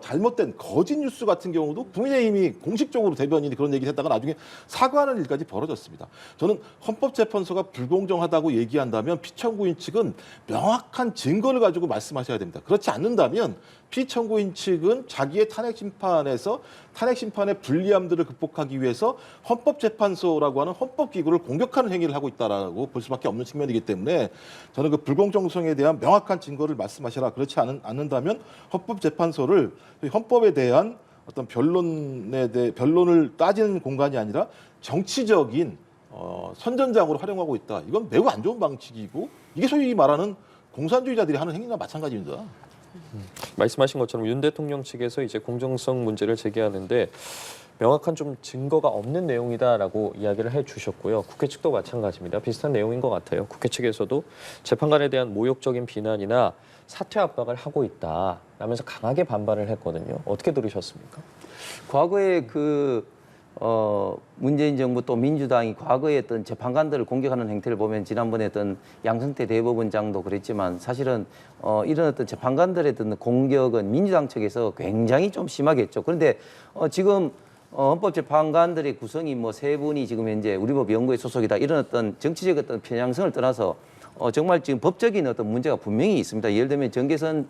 잘못된 거짓 뉴스 같은 경우도 국민의힘이 공식적으로 대변인이 그런 얘기를 했다가 나중에 사과하는 일까지 벌어졌습니다. 저는 헌법재판소가 불공정하다고 얘기한다면 피청구인 측은 명확한 증거를 가지고 말씀하셔야 됩니다. 그렇지 않는다면 피청구인 측은 자기의 탄핵 심판의 불리함들을 극복하기 위해서 헌법재판소라고 하는 헌법기구를 공격하는 행위를 하고 있다라고 볼 수밖에 없는 측면이기 때문에 저는 그 불공정성에 대한 명확한 증거를 말씀하셔라. 그렇지 않는다면 헌법재판소를 헌법에 대한 어떤 변론을 따지는 공간이 아니라 정치적인 선전장으로 활용하고 있다. 이건 매우 안 좋은 방식이고 이게 소위 말하는 공산주의자들이 하는 행위나 마찬가지입니다. 말씀하신 것처럼 윤 대통령 측에서 이제 공정성 문제를 제기하는데 명확한 좀 증거가 없는 내용이다라고 이야기를 해주셨고요. 국회 측도 마찬가지입니다. 비슷한 내용인 것 같아요. 국회 측에서도 재판관에 대한 모욕적인 비난이나 사퇴 압박을 하고 있다라면서 강하게 반발을 했거든요. 어떻게 들으셨습니까? 과거에 문재인 정부 또 민주당이 과거에 어떤 재판관들을 공격하는 행태를 보면 지난번에 어떤 양승태 대법원장도 그랬지만 사실은 이런 어떤 재판관들의 어떤 공격은 민주당 측에서 굉장히 좀 심하게 했죠. 그런데 지금 헌법재판관들의 구성이 뭐 세 분이 지금 현재 우리 법 연구회 소속이다 이런 어떤 정치적 어떤 편향성을 떠나서 정말 지금 법적인 어떤 문제가 분명히 있습니다. 예를 들면 정계선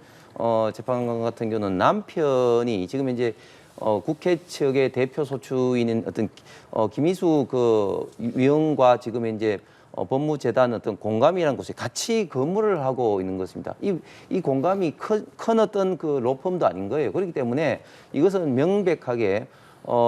재판관 같은 경우는 남편이 지금 현재 국회 측의 대표 소추인인 어떤 김희수 그 위원과 지금 현재 법무재단 어떤 공감이라는 곳에 같이 근무를 하고 있는 것입니다. 이 공감이 큰 어떤 그 로펌도 아닌 거예요. 그렇기 때문에 이것은 명백하게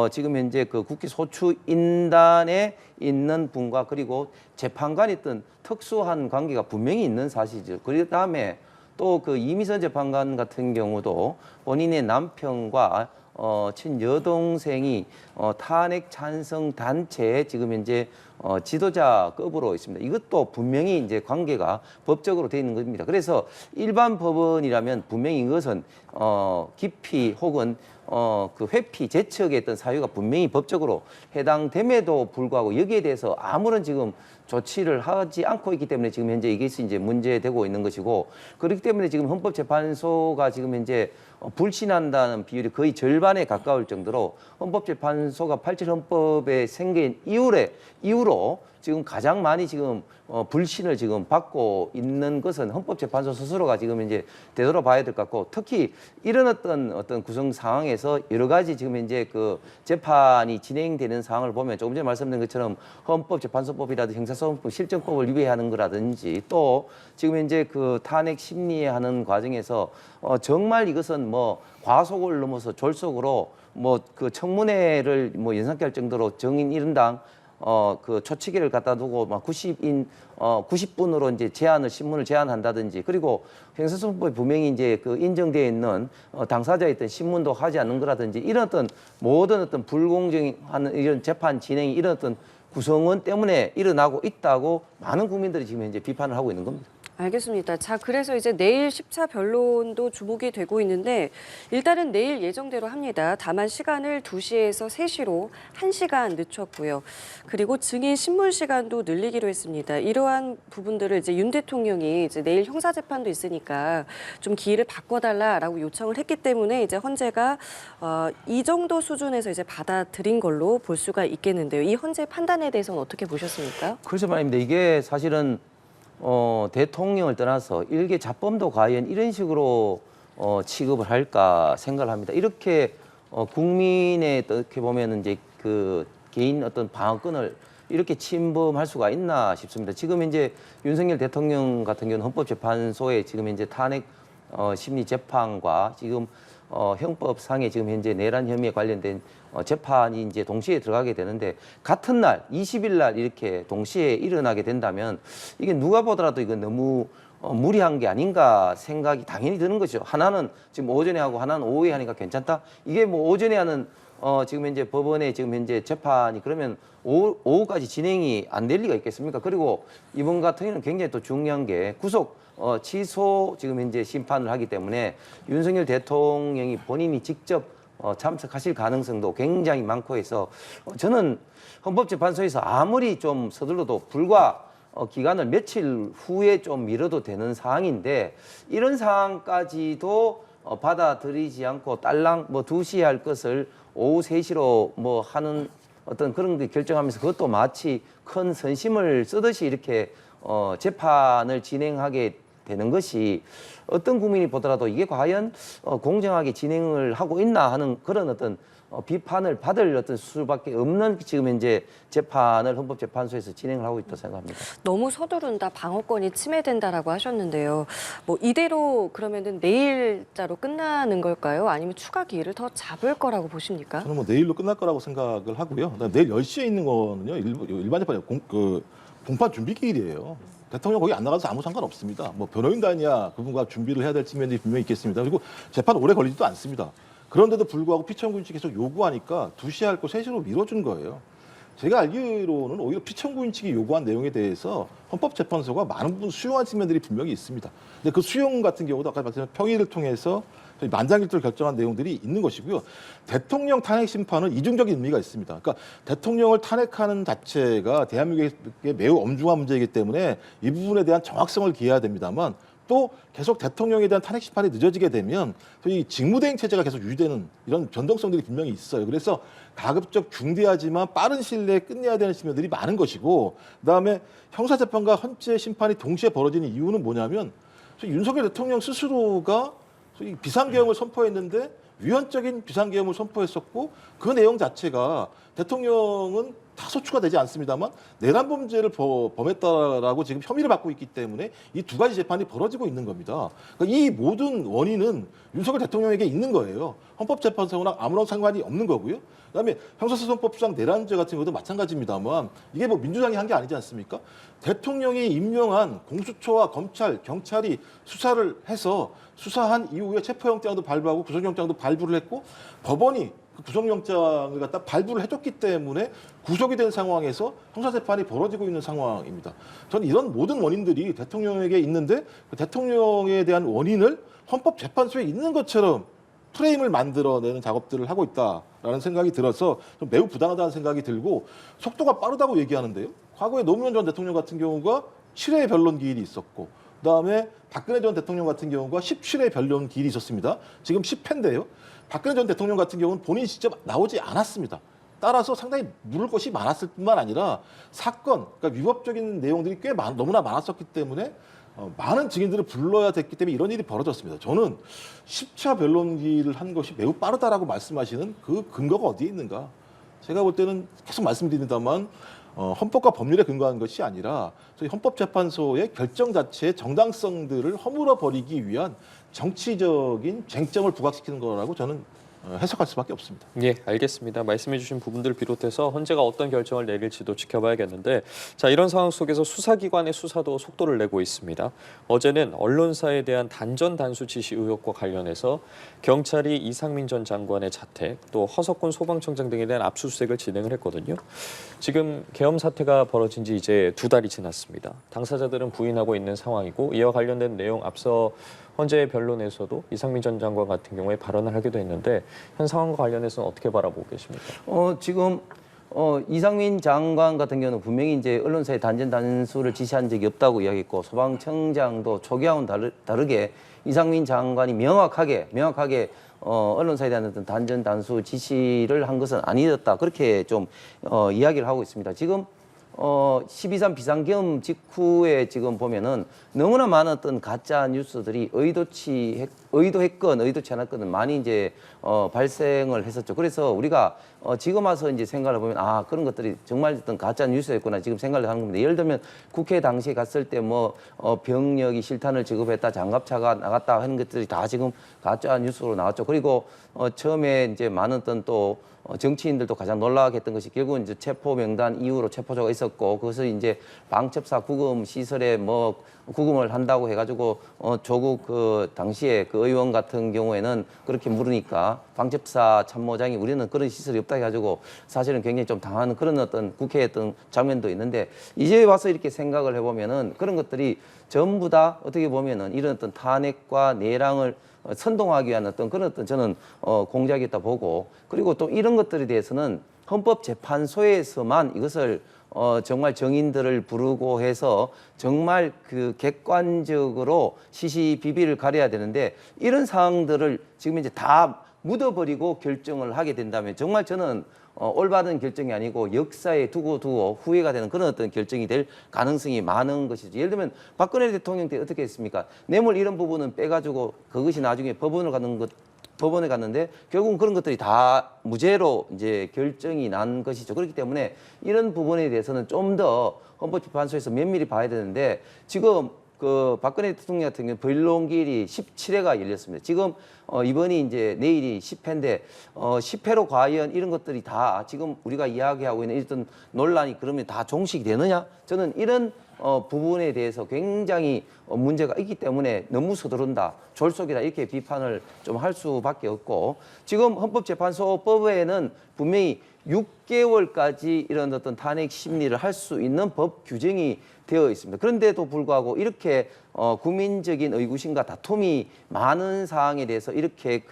지금 현재 그 국회 소추인단에 있는 분과 그리고 재판관이 어떤 특수한 관계가 분명히 있는 사실이죠. 그 다음에 또 그 이미선 재판관 같은 경우도 본인의 남편과 친여동생이 탄핵 찬성 단체에 지금 현재 지도자급으로 있습니다. 이것도 분명히 이제 관계가 법적으로 되어 있는 겁니다. 그래서 일반 법원이라면 분명히 이것은 기피 혹은 그 회피 재척의 어떤 사유가 분명히 법적으로 해당됨에도 불구하고 여기에 대해서 아무런 지금 조치를 하지 않고 있기 때문에 지금 현재 이것이 이제 문제되고 있는 것이고 그렇기 때문에 지금 헌법재판소가 지금 현재 불신한다는 비율이 거의 절반에 가까울 정도로 헌법재판소가 87 헌법에 생긴 이후로 지금 가장 많이 지금 불신을 지금 받고 있는 것은 헌법재판소 스스로가 지금 이제 되돌아봐야 될 것 같고 특히 이런 어떤 구성 상황에서 여러 가지 지금 현재 그 재판이 진행되는 상황을 보면 조금 전에 말씀드린 것처럼 헌법재판소법이라든지 형사소송법 실정법을 위배하는 거라든지 또 지금 현재 그 탄핵 심리하는 과정에서 정말 이것은 뭐 과속을 넘어서 졸속으로 뭐 그 청문회를 뭐 연상케 할 정도로 정인 1인당 그 초치기를 갖다 두고 막 90분으로 이제 신문을 제한한다든지 그리고 형사소송법에 분명히 이제 그 인정되어 있는 당사자의 어떤 신문도 하지 않는 거라든지 이런 어떤 모든 어떤 불공정한 이런 재판 진행이 이런 어떤 구성원 때문에 일어나고 있다고 많은 국민들이 지금 현재 비판을 하고 있는 겁니다. 알겠습니다. 자, 그래서 이제 내일 10차 변론도 주목이 되고 있는데 일단은 내일 예정대로 합니다. 다만 시간을 2시에서 3시로 1시간 늦췄고요. 그리고 증인 신문 시간도 늘리기로 했습니다. 이러한 부분들을 이제 윤 대통령이 이제 내일 형사재판도 있으니까 좀 기일을 바꿔달라라고 요청을 했기 때문에 이제 헌재가 이 정도 수준에서 이제 받아들인 걸로 볼 수가 있겠는데요. 이 헌재 판단에 대해서는 어떻게 보셨습니까? 그래서 말입니다. 이게 사실은 대통령을 떠나서 일개 자범도 과연 이런 식으로 취급을 할까 생각을 합니다. 이렇게 국민의 어떻게 보면 이제 그 개인 어떤 방어권을 이렇게 침범할 수가 있나 싶습니다. 지금 이제 윤석열 대통령 같은 경우는 헌법재판소에 지금 현재 탄핵 심리 재판과 지금 형법상에 지금 현재 내란 혐의에 관련된 재판이 이제 동시에 들어가게 되는데 같은 날 20일 날 이렇게 동시에 일어나게 된다면 이게 누가 보더라도 이건 너무 무리한 게 아닌가 생각이 당연히 드는 거죠. 하나는 지금 오전에 하고 하나는 오후에 하니까 괜찮다. 이게 뭐 오전에 하는 지금 현재 법원에 지금 현재 재판이 그러면 오후까지 진행이 안 될 리가 있겠습니까? 그리고 이번 같은 경우는 굉장히 또 중요한 게 구속 취소 지금 현재 심판을 하기 때문에 윤석열 대통령이 본인이 직접 참석하실 가능성도 굉장히 많고 해서 저는 헌법재판소에서 아무리 좀 서둘러도 불과 기간을 며칠 후에 좀 미뤄도 되는 상황인데 이런 상황까지도 받아들이지 않고 딸랑 뭐 2시에 할 것을 오후 3시로 뭐 하는 어떤 그런 게 결정하면서 그것도 마치 큰 선심을 쓰듯이 이렇게 재판을 진행하게 되는 것이 어떤 국민이 보더라도 이게 과연 공정하게 진행을 하고 있나 하는 그런 어떤 비판을 받을 어떤 수밖에 없는 지금 현재 재판을 헌법재판소에서 진행을 하고 있다고 생각합니다. 너무 서두른다, 방어권이 침해된다라고 하셨는데요. 뭐 이대로 그러면은 내일자로 끝나는 걸까요? 아니면 추가 기일을 더 잡을 거라고 보십니까? 저는 뭐 내일로 끝날 거라고 생각을 하고요. 그다음에 내일 10시에 있는 거는요. 일반 재판이 공판 준비 기일이에요. 대통령 거기 안 나가서 아무 상관없습니다. 뭐 변호인단이야 그분과 준비를 해야 될 측면이 분명히 있겠습니다. 그리고 재판 오래 걸리지도 않습니다. 그런데도 불구하고 피청구인측 계속 요구하니까 2시에 할 거 3시로 미뤄준 거예요. 제가 알기로는 오히려 피청구인 측이 요구한 내용에 대해서 헌법재판소가 많은 부분 수용한 측면들이 분명히 있습니다. 근데 그 수용 같은 경우도 아까 말씀드린 평의를 통해서 만장일치로 결정한 내용들이 있는 것이고요. 대통령 탄핵 심판은 이중적인 의미가 있습니다. 그러니까 대통령을 탄핵하는 자체가 대한민국에 매우 엄중한 문제이기 때문에 이 부분에 대한 정확성을 기해야 됩니다만 또 계속 대통령에 대한 탄핵 심판이 늦어지게 되면 이 직무대행 체제가 계속 유지되는 이런 변동성들이 분명히 있어요. 그래서 가급적 중대하지만 빠른 시일 내에 끝내야 되는 측면들이 많은 것이고 그다음에 형사재판과 헌재 심판이 동시에 벌어지는 이유는 뭐냐면 윤석열 대통령 스스로가 비상계엄을 선포했는데 위헌적인 비상계엄을 선포했었고 그 내용 자체가 대통령은 다 소추가 되지 않습니다만 내란 범죄를 범했다라고 지금 혐의를 받고 있기 때문에 이 두 가지 재판이 벌어지고 있는 겁니다. 그러니까 이 모든 원인은 윤석열 대통령에게 있는 거예요. 헌법재판소랑 아무런 상관이 없는 거고요. 그다음에 형사소송법상 내란죄 같은 것도 마찬가지입니다만 이게 뭐 민주당이 한 게 아니지 않습니까? 대통령이 임명한 공수처와 검찰, 경찰이 수사를 해서 수사한 이후에 체포영장도 발부하고 구속영장도 발부를 했고 법원이 그 구속영장을 갖다 발부를 해줬기 때문에 구속이 된 상황에서 형사재판이 벌어지고 있는 상황입니다. 저는 이런 모든 원인들이 대통령에게 있는데 그 대통령에 대한 원인을 헌법재판소에 있는 것처럼 프레임을 만들어내는 작업들을 하고 있다라는 생각이 들어서 좀 매우 부당하다는 생각이 들고 속도가 빠르다고 얘기하는데요. 과거에 노무현 전 대통령 같은 경우가 7회 변론 기일이 있었고 그다음에 박근혜 전 대통령 같은 경우가 17회 변론 기일이 있었습니다. 지금 10회인데요. 박근혜 전 대통령 같은 경우는 본인이 직접 나오지 않았습니다. 따라서 상당히 물을 것이 많았을 뿐만 아니라 사건, 그러니까 위법적인 내용들이 너무나 많았었기 때문에 많은 증인들을 불러야 됐기 때문에 이런 일이 벌어졌습니다. 저는 10차 변론기를 한 것이 매우 빠르다라고 말씀하시는 그 근거가 어디에 있는가? 제가 볼 때는 계속 말씀드립니다만 헌법과 법률에 근거한 것이 아니라 저희 헌법재판소의 결정 자체의 정당성들을 허물어 버리기 위한 정치적인 쟁점을 부각시키는 거라고 저는 해석할 수밖에 없습니다. 예, 알겠습니다. 말씀해주신 부분들을 비롯해서 헌재가 어떤 결정을 내릴지도 지켜봐야겠는데, 자, 이런 상황 속에서 수사기관의 수사도 속도를 내고 있습니다. 어제는 언론사에 대한 단전 단수 지시 의혹과 관련해서 경찰이 이상민 전 장관의 자택, 또 허석훈 소방청장 등에 대한 압수수색을 진행을 했거든요. 지금 계엄 사태가 벌어진 지 이제 2달이 지났습니다. 당사자들은 부인하고 있는 상황이고, 이와 관련된 내용 앞서 헌재 변론에서도 이상민 전 장관 같은 경우에 발언을 하기도 했는데 현 상황과 관련해서는 어떻게 바라보고 계십니까? 지금 이상민 장관 같은 경우는 분명히 이제 언론사에 단전 단수를 지시한 적이 없다고 이야기했고 소방청장도 초기와는 다르게 이상민 장관이 명확하게 언론사에 대한 어떤 단전 단수 지시를 한 것은 아니었다 그렇게 좀 이야기를 하고 있습니다. 지금 12.3 비상계엄 직후에 지금 보면은 너무나 많은 어떤 가짜 뉴스들이 의도했건 의도치 않았건 많이 이제 발생을 했었죠. 그래서 우리가 지금 와서 이제 생각을 해보면 그런 것들이 정말 어떤 가짜 뉴스였구나 지금 생각을 하는 겁니다. 예를 들면 국회 당시에 갔을 때 병력이 실탄을 지급했다, 장갑차가 나갔다 하는 것들이 다 지금 가짜 뉴스로 나왔죠. 그리고 처음에 이제 많은 어떤 또 정치인들도 가장 놀라게 했던 것이 결국은 이제 체포 명단 이후로 체포조가 있었고 그것을 이제 방첩사 구금 시설에 구금을 한다고 해가지고 조국 그 당시에 그 의원 같은 경우에는 그렇게 물으니까 방첩사 참모장이 우리는 그런 시설이 없다 해가지고 사실은 굉장히 좀 당하는 그런 어떤 국회의 어떤 장면도 있는데 이제 와서 이렇게 생각을 해보면은 그런 것들이 전부 다 어떻게 보면은 이런 어떤 탄핵과 내랑을 선동하기 위한 어떤 그런 어떤 저는 공작이었다 보고 그리고 또 이런 것들에 대해서는 헌법재판소에서만 이것을 정말 정인들을 부르고 해서 정말 그 객관적으로 시시비비를 가려야 되는데 이런 사항들을 지금 이제 다 묻어버리고 결정을 하게 된다면 정말 저는 올바른 결정이 아니고 역사에 두고 후회가 되는 그런 어떤 결정이 될 가능성이 많은 것이죠. 예를 들면 박근혜 대통령 때 어떻게 했습니까? 뇌물 이런 부분은 빼가지고 그것이 나중에 법원을 가는 것 법원에 갔는데 결국은 그런 것들이 다 무죄로 이제 결정이 난 것이죠. 그렇기 때문에 이런 부분에 대해서는 좀 더 헌법재판소에서 면밀히 봐야 되는데 지금 그 박근혜 대통령 같은 경우 변론기일이 17회가 열렸습니다. 지금 이번이 이제 내일이 10회인데 10회로 과연 이런 것들이 다 지금 우리가 이야기하고 있는 이런 논란이 그러면 다 종식이 되느냐? 저는 이런 부분에 대해서 굉장히 문제가 있기 때문에 너무 서두른다, 졸속이다 이렇게 비판을 좀 할 수밖에 없고 지금 헌법재판소법에는 분명히 6개월까지 이런 어떤 탄핵 심리를 할 수 있는 법 규정이 되어 있습니다. 그런데도 불구하고 이렇게 국민적인 의구심과 다툼이 많은 사항에 대해서 이렇게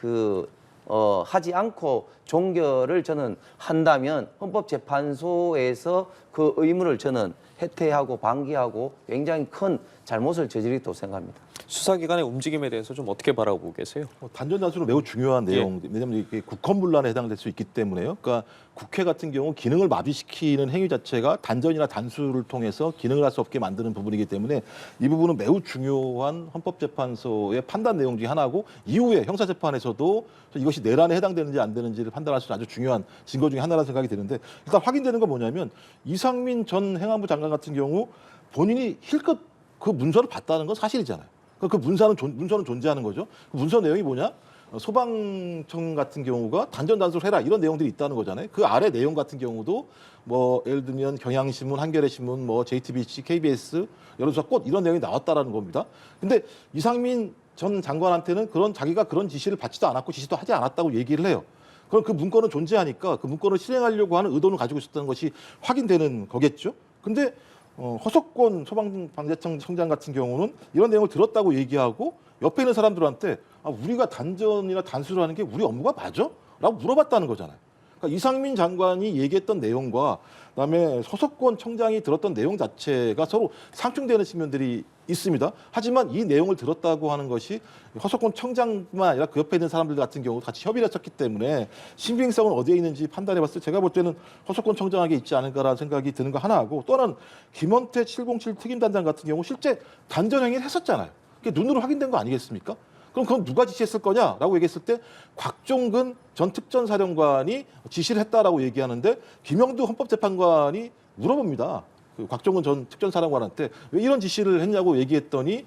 하지 않고 종결을 저는 한다면 헌법재판소에서 그 의무를 저는 해태하고 방기하고 굉장히 큰 잘못을 저지르겠다고 생각합니다. 수사기관의 움직임에 대해서 좀 어떻게 바라보고 계세요? 단전 단수로 매우 중요한 내용, 왜냐하면 이게 국헌문란에 해당될 수 있기 때문에요. 그러니까 국회 같은 경우 기능을 마비시키는 행위 자체가 단전이나 단수를 통해서 기능을 할 수 없게 만드는 부분이기 때문에 이 부분은 매우 중요한 헌법재판소의 판단 내용 중에 하나고 이후에 형사재판에서도 이것이 내란에 해당되는지 안 되는지를 판단할 수 있는 아주 중요한 증거 중에 하나라는 생각이 드는데 일단 확인되는 건 뭐냐면 이상민 전 행안부 장관 같은 경우 본인이 힐끗 그 문서를 봤다는 건 사실이잖아요. 그 문서는 존재하는 거죠. 그 문서 내용이 뭐냐? 소방청 같은 경우가 단전 단수를 해라 이런 내용들이 있다는 거잖아요. 그 아래 내용 같은 경우도 뭐 예를 들면 경향신문, 한겨레신문, 뭐 JTBC, KBS 여론조사 꽃 이런 내용이 나왔다라는 겁니다. 근데 이상민 전 장관한테는 자기가 그런 지시를 받지도 않았고 지시도 하지 않았다고 얘기를 해요. 그럼 그 문건은 존재하니까 그 문건을 실행하려고 하는 의도는 가지고 있었다는 것이 확인되는 거겠죠. 근데 허석권 소방방재청장 같은 경우는 이런 내용을 들었다고 얘기하고 옆에 있는 사람들한테 우리가 단전이나 단수를 하는 게 우리 업무가 맞아? 라고 물어봤다는 거잖아요. 그러니까 이상민 장관이 얘기했던 내용과 그다음에 서석권 청장이 들었던 내용 자체가 서로 상충되는 측면들이 있습니다. 하지만 이 내용을 들었다고 하는 것이 허석권 청장만 아니라 그 옆에 있는 사람들 같은 경우 같이 협의를 했었기 때문에 신빙성은 어디에 있는지 판단해봤을 때 제가 볼 때는 허석권 청장에게 있지 않을까라는 생각이 드는 거 하나하고 또 하나는 김원태 707 특임단장 같은 경우 실제 단전 행위를 했었잖아요. 그게 눈으로 확인된 거 아니겠습니까? 그럼 그건 누가 지시했을 거냐라고 얘기했을 때 곽종근 전 특전사령관이 지시를 했다라고 얘기하는데 김영두 헌법재판관이 물어봅니다. 그 곽종근 전 특전사령관한테 왜 이런 지시를 했냐고 얘기했더니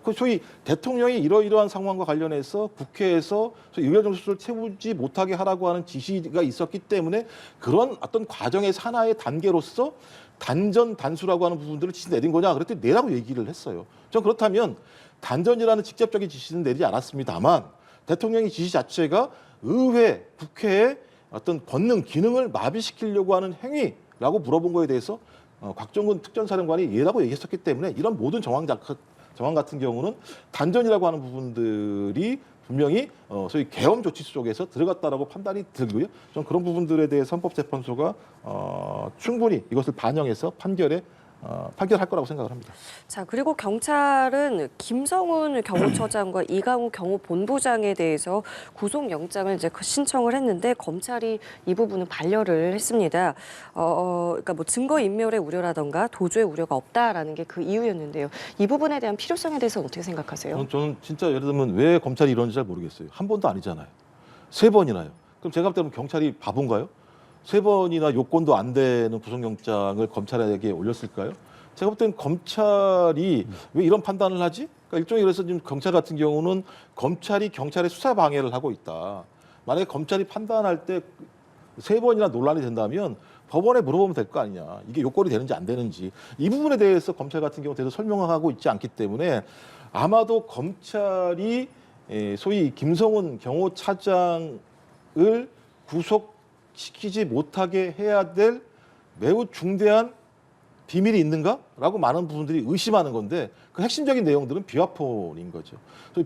그 소위 대통령이 이러이러한 상황과 관련해서 국회에서 의결 정수를 채우지 못하게 하라고 하는 지시가 있었기 때문에 그런 어떤 과정의 하나의 단계로서 단전 단수라고 하는 부분들을 지시 내린 거냐 그랬더니 내라고 얘기를 했어요. 전 그렇다면 단전이라는 직접적인 지시는 내리지 않았습니다만 대통령의 지시 자체가 의회, 국회의 어떤 권능, 기능을 마비시키려고 하는 행위라고 물어본 거에 대해서 곽종근 특전사령관이 예라고 얘기했었기 때문에 이런 모든 정황 같은 경우는 단전이라고 하는 부분들이 분명히 소위 계엄 조치 속에서 들어갔다라고 판단이 들고요. 좀 그런 부분들에 대해서 헌법재판소가 충분히 이것을 반영해서 판결할 거라고 생각을 합니다. 자, 그리고 경찰은 김성훈 경호처장과 이강우 경호본부장에 대해서 구속영장을 이제 신청을 했는데 검찰이 이 부분은 반려를 했습니다. 그러니까 뭐 증거인멸의 우려라던가 도주의 우려가 없다라는 게 그 이유였는데요. 이 부분에 대한 필요성에 대해서는 어떻게 생각하세요? 저는 진짜 예를 들면 왜 검찰이 이런지 잘 모르겠어요. 한 번도 아니잖아요. 3번이나요. 그럼 제가 볼 때는 경찰이 바본가요? 3번이나 요건도 안 되는 구속영장을 검찰에게 올렸을까요? 제가 볼 때는 검찰이 왜 이런 판단을 하지? 그러니까 일종의 그래서 지금 경찰 같은 경우는 검찰이 경찰의 수사 방해를 하고 있다. 만약에 검찰이 판단할 때 3번이나 논란이 된다면 법원에 물어보면 될 거 아니냐. 이게 요건이 되는지 안 되는지. 이 부분에 대해서 검찰 같은 경우 대해서 설명하고 있지 않기 때문에 아마도 검찰이 소위 김성훈 경호차장을 구속시키지 못하게 해야 될 매우 중대한 비밀이 있는가라고 많은 부분들이 의심하는 건데 그 핵심적인 내용들은 비화폰인 거죠.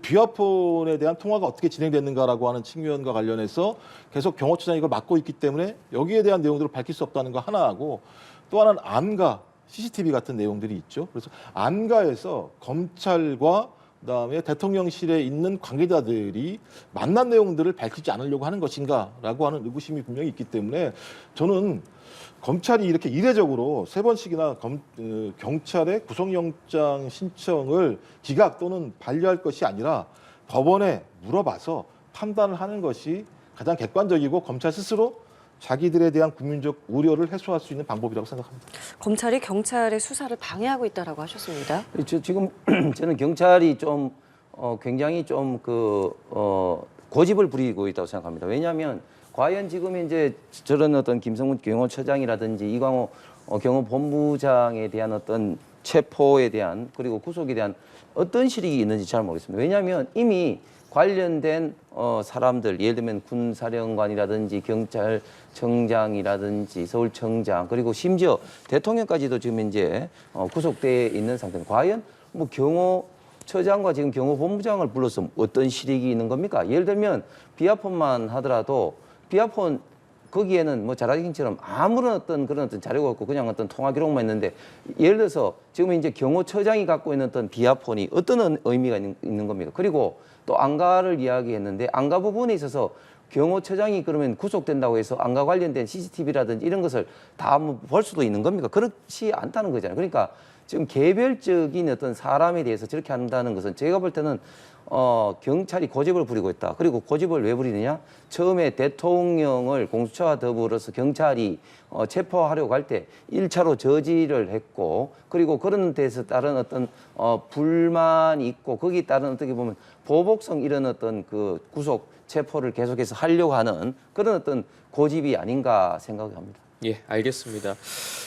비화폰에 대한 통화가 어떻게 진행됐는가라고 하는 측면과 관련해서 계속 경호처장이 이걸 맡고 있기 때문에 여기에 대한 내용들을 밝힐 수 없다는 거 하나하고 또 하나는 안가 CCTV 같은 내용들이 있죠. 그래서 안가에서 검찰과 그다음에 대통령실에 있는 관계자들이 만난 내용들을 밝히지 않으려고 하는 것인가라고 하는 의구심이 분명히 있기 때문에 저는 검찰이 이렇게 이례적으로 3번씩이나 경찰의 구속영장 신청을 기각 또는 반려할 것이 아니라 법원에 물어봐서 판단을 하는 것이 가장 객관적이고 검찰 스스로 자기들에 대한 국민적 우려를 해소할 수 있는 방법이라고 생각합니다. 검찰이 경찰의 수사를 방해하고 있다라고 하셨습니다. 지금 저는 경찰이 좀 굉장히 좀 고집을 부리고 있다고 생각합니다. 왜냐하면 과연 지금 이제 저런 어떤 김성훈 경호처장이라든지 이광호 경호본부장에 대한 어떤 체포에 대한 그리고 구속에 대한 어떤 실익이 있는지 잘 모르겠습니다. 왜냐하면 이미 관련된 사람들, 예를 들면 군사령관이라든지 경찰청장이라든지 서울청장 그리고 심지어 대통령까지도 지금 이제 구속돼 있는 상태입니다. 과연 뭐 경호처장과 지금 경호본부장을 불러서 어떤 실익이 있는 겁니까? 예를 들면 비아폰만 하더라도 비아폰 거기에는 뭐 자라기처럼 아무런 어떤 그런 어떤 자료가 없고 그냥 어떤 통화 기록만 있는데 예를 들어서 지금 이제 경호처장이 갖고 있는 어떤 비아폰이 어떤 의미가 있는 겁니까? 그리고 또 안가를 이야기했는데 안가 부분에 있어서 경호처장이 그러면 구속된다고 해서 안가 관련된 CCTV라든지 이런 것을 다 볼 수도 있는 겁니까? 그렇지 않다는 거잖아요. 그러니까 지금 개별적인 어떤 사람에 대해서 저렇게 한다는 것은 제가 볼 때는 경찰이 고집을 부리고 있다. 그리고 고집을 왜 부리느냐? 처음에 대통령을 공수처와 더불어서 경찰이 체포하려고 할 때 1차로 저지를 했고 그리고 그런 데서 따른 어떤 불만이 있고 거기에 따른 어떻게 보면 보복성 이런 어떤 그 구속 체포를 계속해서 하려고 하는 그런 어떤 고집이 아닌가 생각합니다. 예, 알겠습니다.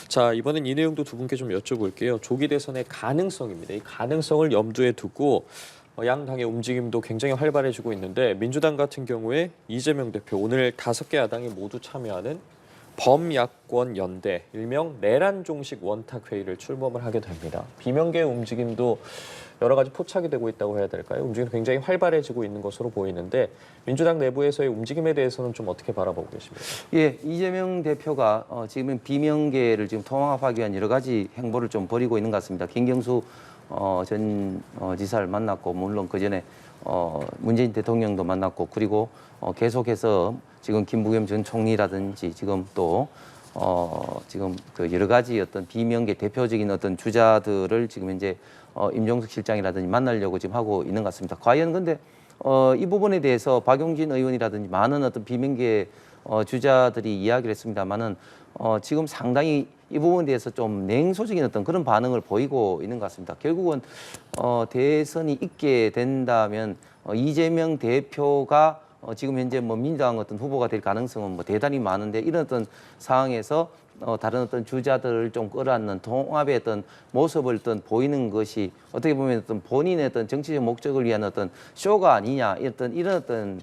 자, 이번엔 이 내용도 두 분께 좀 여쭤볼게요. 조기 대선의 가능성입니다. 이 가능성을 염두에 두고 양 당의 움직임도 굉장히 활발해지고 있는데 민주당 같은 경우에 이재명 대표 오늘 5개 야당이 모두 참여하는 범야권 연대, 일명 내란 종식 원탁 회의를 출범을 하게 됩니다. 비명계의 움직임도 여러 가지 포착이 되고 있다고 해야 될까요? 움직임이 굉장히 활발해지고 있는 것으로 보이는데 민주당 내부에서의 움직임에 대해서는 좀 어떻게 바라보고 계십니까? 예, 이재명 대표가 지금 비명계를 지금 통합하기 위한 여러 가지 행보를 좀 벌이고 있는 것 같습니다. 김경수 전 지사를 만났고 물론 그 전에 문재인 대통령도 만났고 그리고 계속해서 지금 김부겸 전 총리라든지 지금 또 지금 그 여러 가지 어떤 비명계 대표적인 어떤 주자들을 지금 이제 임종석 실장이라든지 만나려고 지금 하고 있는 것 같습니다. 과연 근데 이 부분에 대해서 박용진 의원이라든지 많은 어떤 비명계 주자들이 이야기를 했습니다만은 지금 상당히 이 부분에 대해서 좀 냉소적인 어떤 그런 반응을 보이고 있는 것 같습니다. 결국은 대선이 있게 된다면 이재명 대표가 지금 현재 뭐 민주당 어떤 후보가 될 가능성은 뭐 대단히 많은데 이런 어떤 상황에서 다른 어떤 주자들을 좀 끌어안는 통합의 어떤 모습을 어떤 보이는 것이 어떻게 보면 어떤 본인의 어떤 정치적 목적을 위한 어떤 쇼가 아니냐 이런 어떤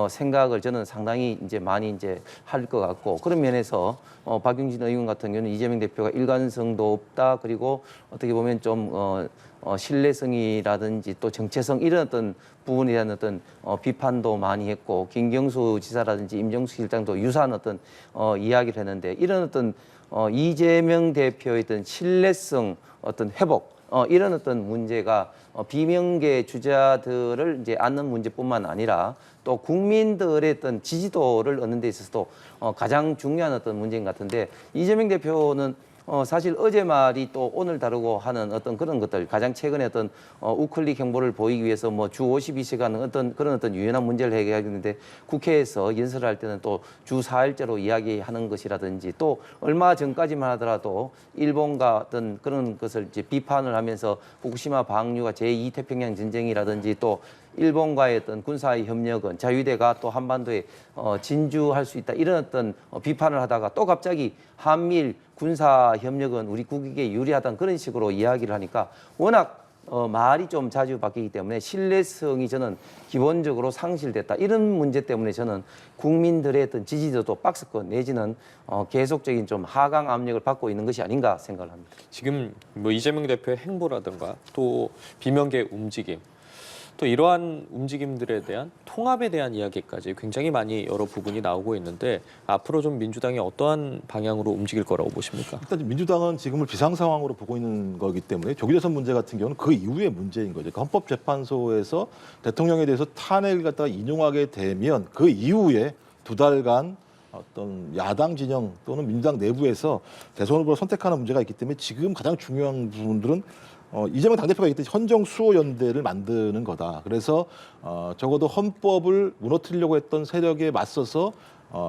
생각을 저는 상당히 이제 많이 이제 할 것 같고 그런 면에서 박용진 의원 같은 경우는 이재명 대표가 일관성도 없다 그리고 어떻게 보면 좀 신뢰성이라든지 또 정체성 이런 어떤 부분에 대한 어떤 비판도 많이 했고 김경수 지사라든지 임종석 실장도 유사한 어떤 이야기를 했는데 이런 어떤 이재명 대표의 어떤 신뢰성 어떤 회복 이런 어떤 문제가 비명계 주자들을 이제 안는 문제뿐만 아니라 또 국민들의 어떤 지지도를 얻는 데 있어서도 가장 중요한 어떤 문제인 것 같은데 이재명 대표는 사실 어제 말이 또 오늘 다루고 하는 어떤 그런 것들 가장 최근에 어떤 우클릭 행보를 보이기 위해서 뭐 주 52시간 어떤 그런 어떤 유연한 문제를 해결하는데 국회에서 연설을 할 때는 또 주 4일제로 이야기하는 것이라든지 또 얼마 전까지만 하더라도 일본과 어떤 그런 것을 이제 비판을 하면서 후쿠시마 방류가 제2 태평양 전쟁이라든지 또 일본과의 어떤 군사의 협력은 자유대가 또 한반도에 진주할 수 있다 이런 어떤 비판을 하다가 또 갑자기 한미일 군사 협력은 우리 국익에 유리하다는 그런 식으로 이야기를 하니까 워낙 말이 좀 자주 바뀌기 때문에 신뢰성이 저는 기본적으로 상실됐다. 이런 문제 때문에 저는 국민들의 어떤 지지도도 박스권 내지는 계속적인 좀 하강 압력을 받고 있는 것이 아닌가 생각을 합니다. 지금 뭐 이재명 대표의 행보라든가 또 비명계의 움직임 또 이러한 움직임들에 대한 통합에 대한 이야기까지 굉장히 많이 여러 부분이 나오고 있는데 앞으로 좀 민주당이 어떠한 방향으로 움직일 거라고 보십니까? 일단 민주당은 지금을 비상 상황으로 보고 있는 거기 때문에 조기대선 문제 같은 경우는 그 이후의 문제인 거죠. 그러니까 헌법재판소에서 대통령에 대해서 탄핵을 갖다가 인용하게 되면 그 이후에 2달간 어떤 야당 진영 또는 민주당 내부에서 대선 후보를 선택하는 문제가 있기 때문에 지금 가장 중요한 부분들은 이재명 당대표가 얘기했듯이 헌정수호연대를 만드는 거다. 그래서 적어도 헌법을 무너뜨리려고 했던 세력에 맞서서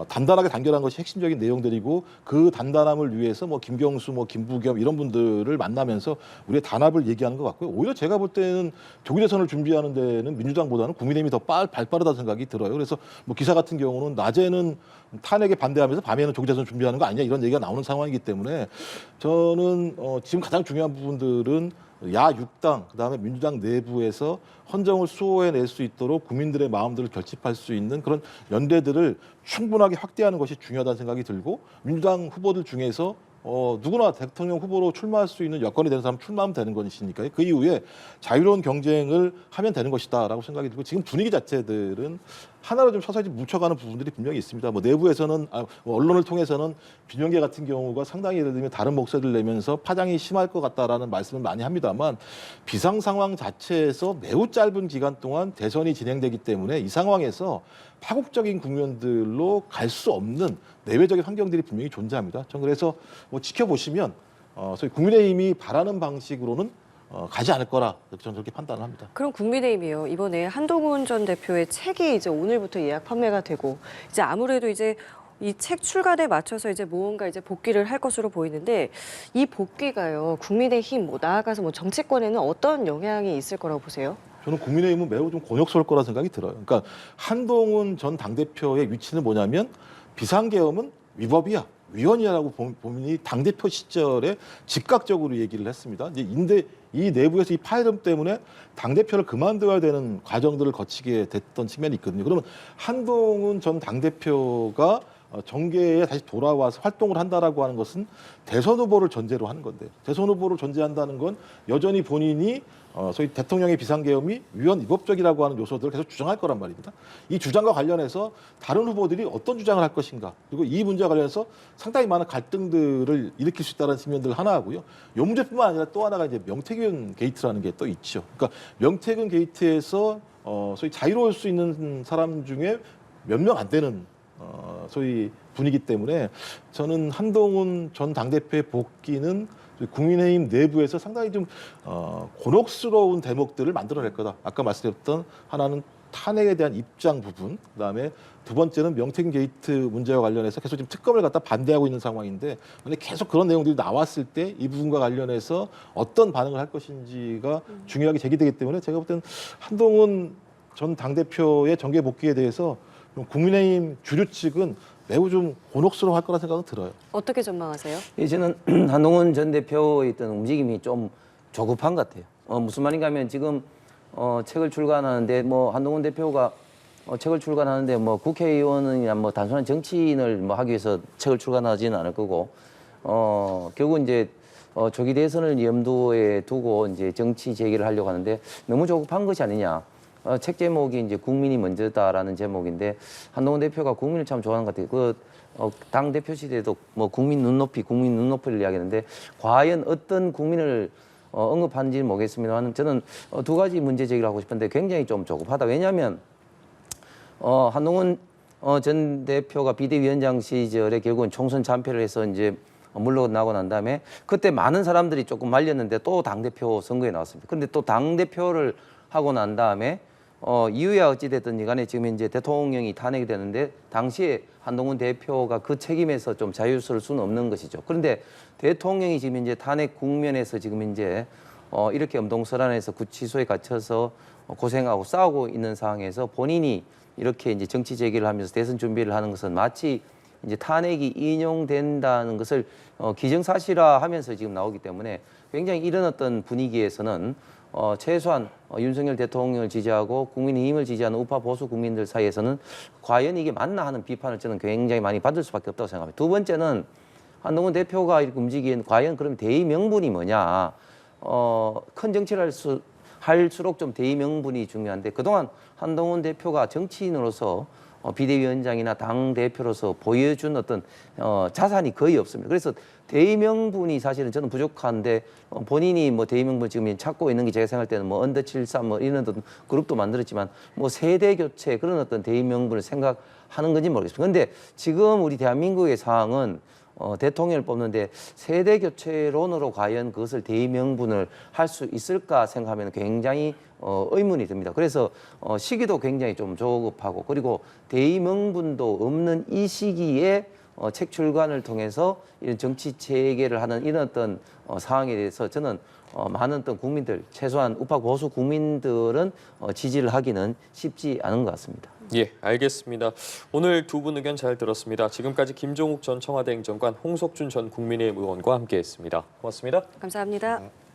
단단하게 단결한 것이 핵심적인 내용들이고 그 단단함을 위해서 뭐 김경수, 뭐 김부겸 이런 분들을 만나면서 우리의 단합을 얘기하는 것 같고요. 오히려 제가 볼 때는 조기 대선을 준비하는 데는 민주당보다는 국민의힘이 더 발빠르다는 생각이 들어요. 그래서 뭐 기사 같은 경우는 낮에는 탄핵에 반대하면서 밤에는 조기 대선 준비하는 거 아니냐 이런 얘기가 나오는 상황이기 때문에 저는 지금 가장 중요한 부분들은 야6당 그다음에 민주당 내부에서 헌정을 수호해낼 수 있도록 국민들의 마음들을 결집할 수 있는 그런 연대들을 충분하게 확대하는 것이 중요하다는 생각이 들고 민주당 후보들 중에서 누구나 대통령 후보로 출마할 수 있는 여건이 되는 사람 출마하면 되는 것이니까요. 그 이후에 자유로운 경쟁을 하면 되는 것이다라고 생각이 들고 지금 분위기 자체들은 하나로 좀 서서히 뭉쳐가는 부분들이 분명히 있습니다. 뭐 내부에서는 언론을 통해서는 비명계 같은 경우가 상당히 예를 들면 다른 목소리를 내면서 파장이 심할 것 같다라는 말씀을 많이 합니다만 비상 상황 자체에서 매우 짧은 기간 동안 대선이 진행되기 때문에 이 상황에서 파국적인 국면들로 갈 수 없는 내외적인 환경들이 분명히 존재합니다. 전 그래서 뭐 지켜보시면 소위 국민의힘이 바라는 방식으로는 가지 않을 거라 저는 그렇게 판단을 합니다. 그럼 국민의힘이요. 이번에 한동훈 전 대표의 책이 이제 오늘부터 예약 판매가 되고 이제 아무래도 이제 이 책 출간에 맞춰서 이제 무언가 이제 복귀를 할 것으로 보이는데 이 복귀가요. 국민의힘 뭐 나아가서 뭐 정치권에는 어떤 영향이 있을 거라고 보세요? 저는 국민의힘은 매우 좀 곤욕스러울 거라 생각이 들어요. 그러니까 한동훈 전 당대표의 위치는 뭐냐면 비상계엄은 위법이야. 위헌이라고 본인이 당대표 시절에 즉각적으로 얘기를 했습니다. 이제 이 내부에서 이 파열음 때문에 당대표를 그만둬야 되는 과정들을 거치게 됐던 측면이 있거든요. 그러면 한동훈 전 당대표가 정계에 다시 돌아와서 활동을 한다라고 하는 것은 대선 후보를 전제로 하는 건데 대선 후보를 전제한다는 건 여전히 본인이 소위 대통령의 비상계엄이 위헌 위법적이라고 하는 요소들을 계속 주장할 거란 말입니다. 이 주장과 관련해서 다른 후보들이 어떤 주장을 할 것인가 그리고 이 문제와 관련해서 상당히 많은 갈등들을 일으킬 수 있다는 측면들 하나 하고요. 이 문제뿐만 아니라 또 하나가 이제 명태균 게이트라는 게 또 있죠. 그러니까 명태균 게이트에서 소위 자유로울 수 있는 사람 중에 몇 명 안 되는 소위 분이기 때문에 저는 한동훈 전 당대표의 복귀는 국민의힘 내부에서 상당히 좀 곤혹스러운 대목들을 만들어낼 거다. 아까 말씀드렸던 하나는 탄핵에 대한 입장 부분, 그다음에 두 번째는 명태균 게이트 문제와 관련해서 계속 지금 특검을 갖다 반대하고 있는 상황인데 근데 계속 그런 내용들이 나왔을 때 이 부분과 관련해서 어떤 반응을 할 것인지가 중요하게 제기되기 때문에 제가 볼 때는 한동훈 전 당대표의 정계 복귀에 대해서 국민의힘 주류 측은 매우 좀 곤혹스러워할 거라 생각은 들어요. 어떻게 전망하세요? 저는 한동훈 전 대표의 어떤 움직임이 좀 조급한 것 같아요. 무슨 말인가 하면 지금 책을 출간하는데 뭐 한동훈 대표가 책을 출간하는데 뭐 국회의원이나 뭐 단순한 정치인을 뭐 하기 위해서 책을 출간하지는 않을 거고 결국 이제 조기 대선을 염두에 두고 이제 정치 제기를 하려고 하는데 너무 조급한 것이 아니냐. 책 제목이 이제 국민이 먼저다라는 제목인데 한동훈 대표가 국민을 참 좋아하는 것 같아요. 당 대표 시대에도 뭐 국민 눈높이를 이야기하는데 과연 어떤 국민을 언급하는지는 모르겠습니다만 저는 두 가지 문제 제기를 하고 싶은데 굉장히 좀 조급하다. 왜냐하면 한동훈 전 대표가 비대위원장 시절에 결국은 총선 참패를 해서 이제 물러나고 난 다음에 그때 많은 사람들이 조금 말렸는데 또 당대표 선거에 나왔습니다. 그런데 또 당대표를 하고 난 다음에 이유야 어찌됐든 간에 지금 이제 대통령이 탄핵이 되는데 당시에 한동훈 대표가 그 책임에서 좀 자유스러울 수는 없는 것이죠. 그런데 대통령이 지금 이제 탄핵 국면에서 지금 이제 이렇게 엄동설안에서 구치소에 갇혀서 고생하고 싸우고 있는 상황에서 본인이 이렇게 이제 정치 제기를 하면서 대선 준비를 하는 것은 마치 이제 탄핵이 인용된다는 것을 기정사실화하면서 지금 나오기 때문에 굉장히 이런 어떤 분위기에서는 최소한 윤석열 대통령을 지지하고 국민의힘을 지지하는 우파 보수 국민들 사이에서는 과연 이게 맞나 하는 비판을 저는 굉장히 많이 받을 수밖에 없다고 생각합니다. 두 번째는 한동훈 대표가 이렇게 움직이는 과연 그럼 대의 명분이 뭐냐. 큰 정치를 할수록 좀 대의 명분이 중요한데 그동안 한동훈 대표가 정치인으로서 비대위원장이나 당 대표로서 보여준 어떤 자산이 거의 없습니다. 그래서 대의 명분이 사실은 저는 부족한데 본인이 뭐 대의 명분 지금 찾고 있는 게 제가 생각할 때는 뭐 언더 73 뭐 이런 어떤 그룹도 만들었지만 뭐 세대 교체 그런 어떤 대의 명분을 생각하는 건지 모르겠습니다. 그런데 지금 우리 대한민국의 상황은 대통령을 뽑는데 세대 교체론으로 과연 그것을 대의명분을 할 수 있을까 생각하면 굉장히 의문이 듭니다. 그래서 시기도 굉장히 좀 조급하고 그리고 대의명분도 없는 이 시기에 책 출간을 통해서 이런 정치 체계를 하는 이런 어떤 상황에 대해서 저는 많은 어떤 국민들, 최소한 우파 보수 국민들은 지지를 하기는 쉽지 않은 것 같습니다. 예, 알겠습니다. 오늘 두 분 의견 잘 들었습니다. 지금까지 김종욱 전 청와대 행정관, 홍석준 전 국민의힘 의원과 함께했습니다. 고맙습니다. 감사합니다.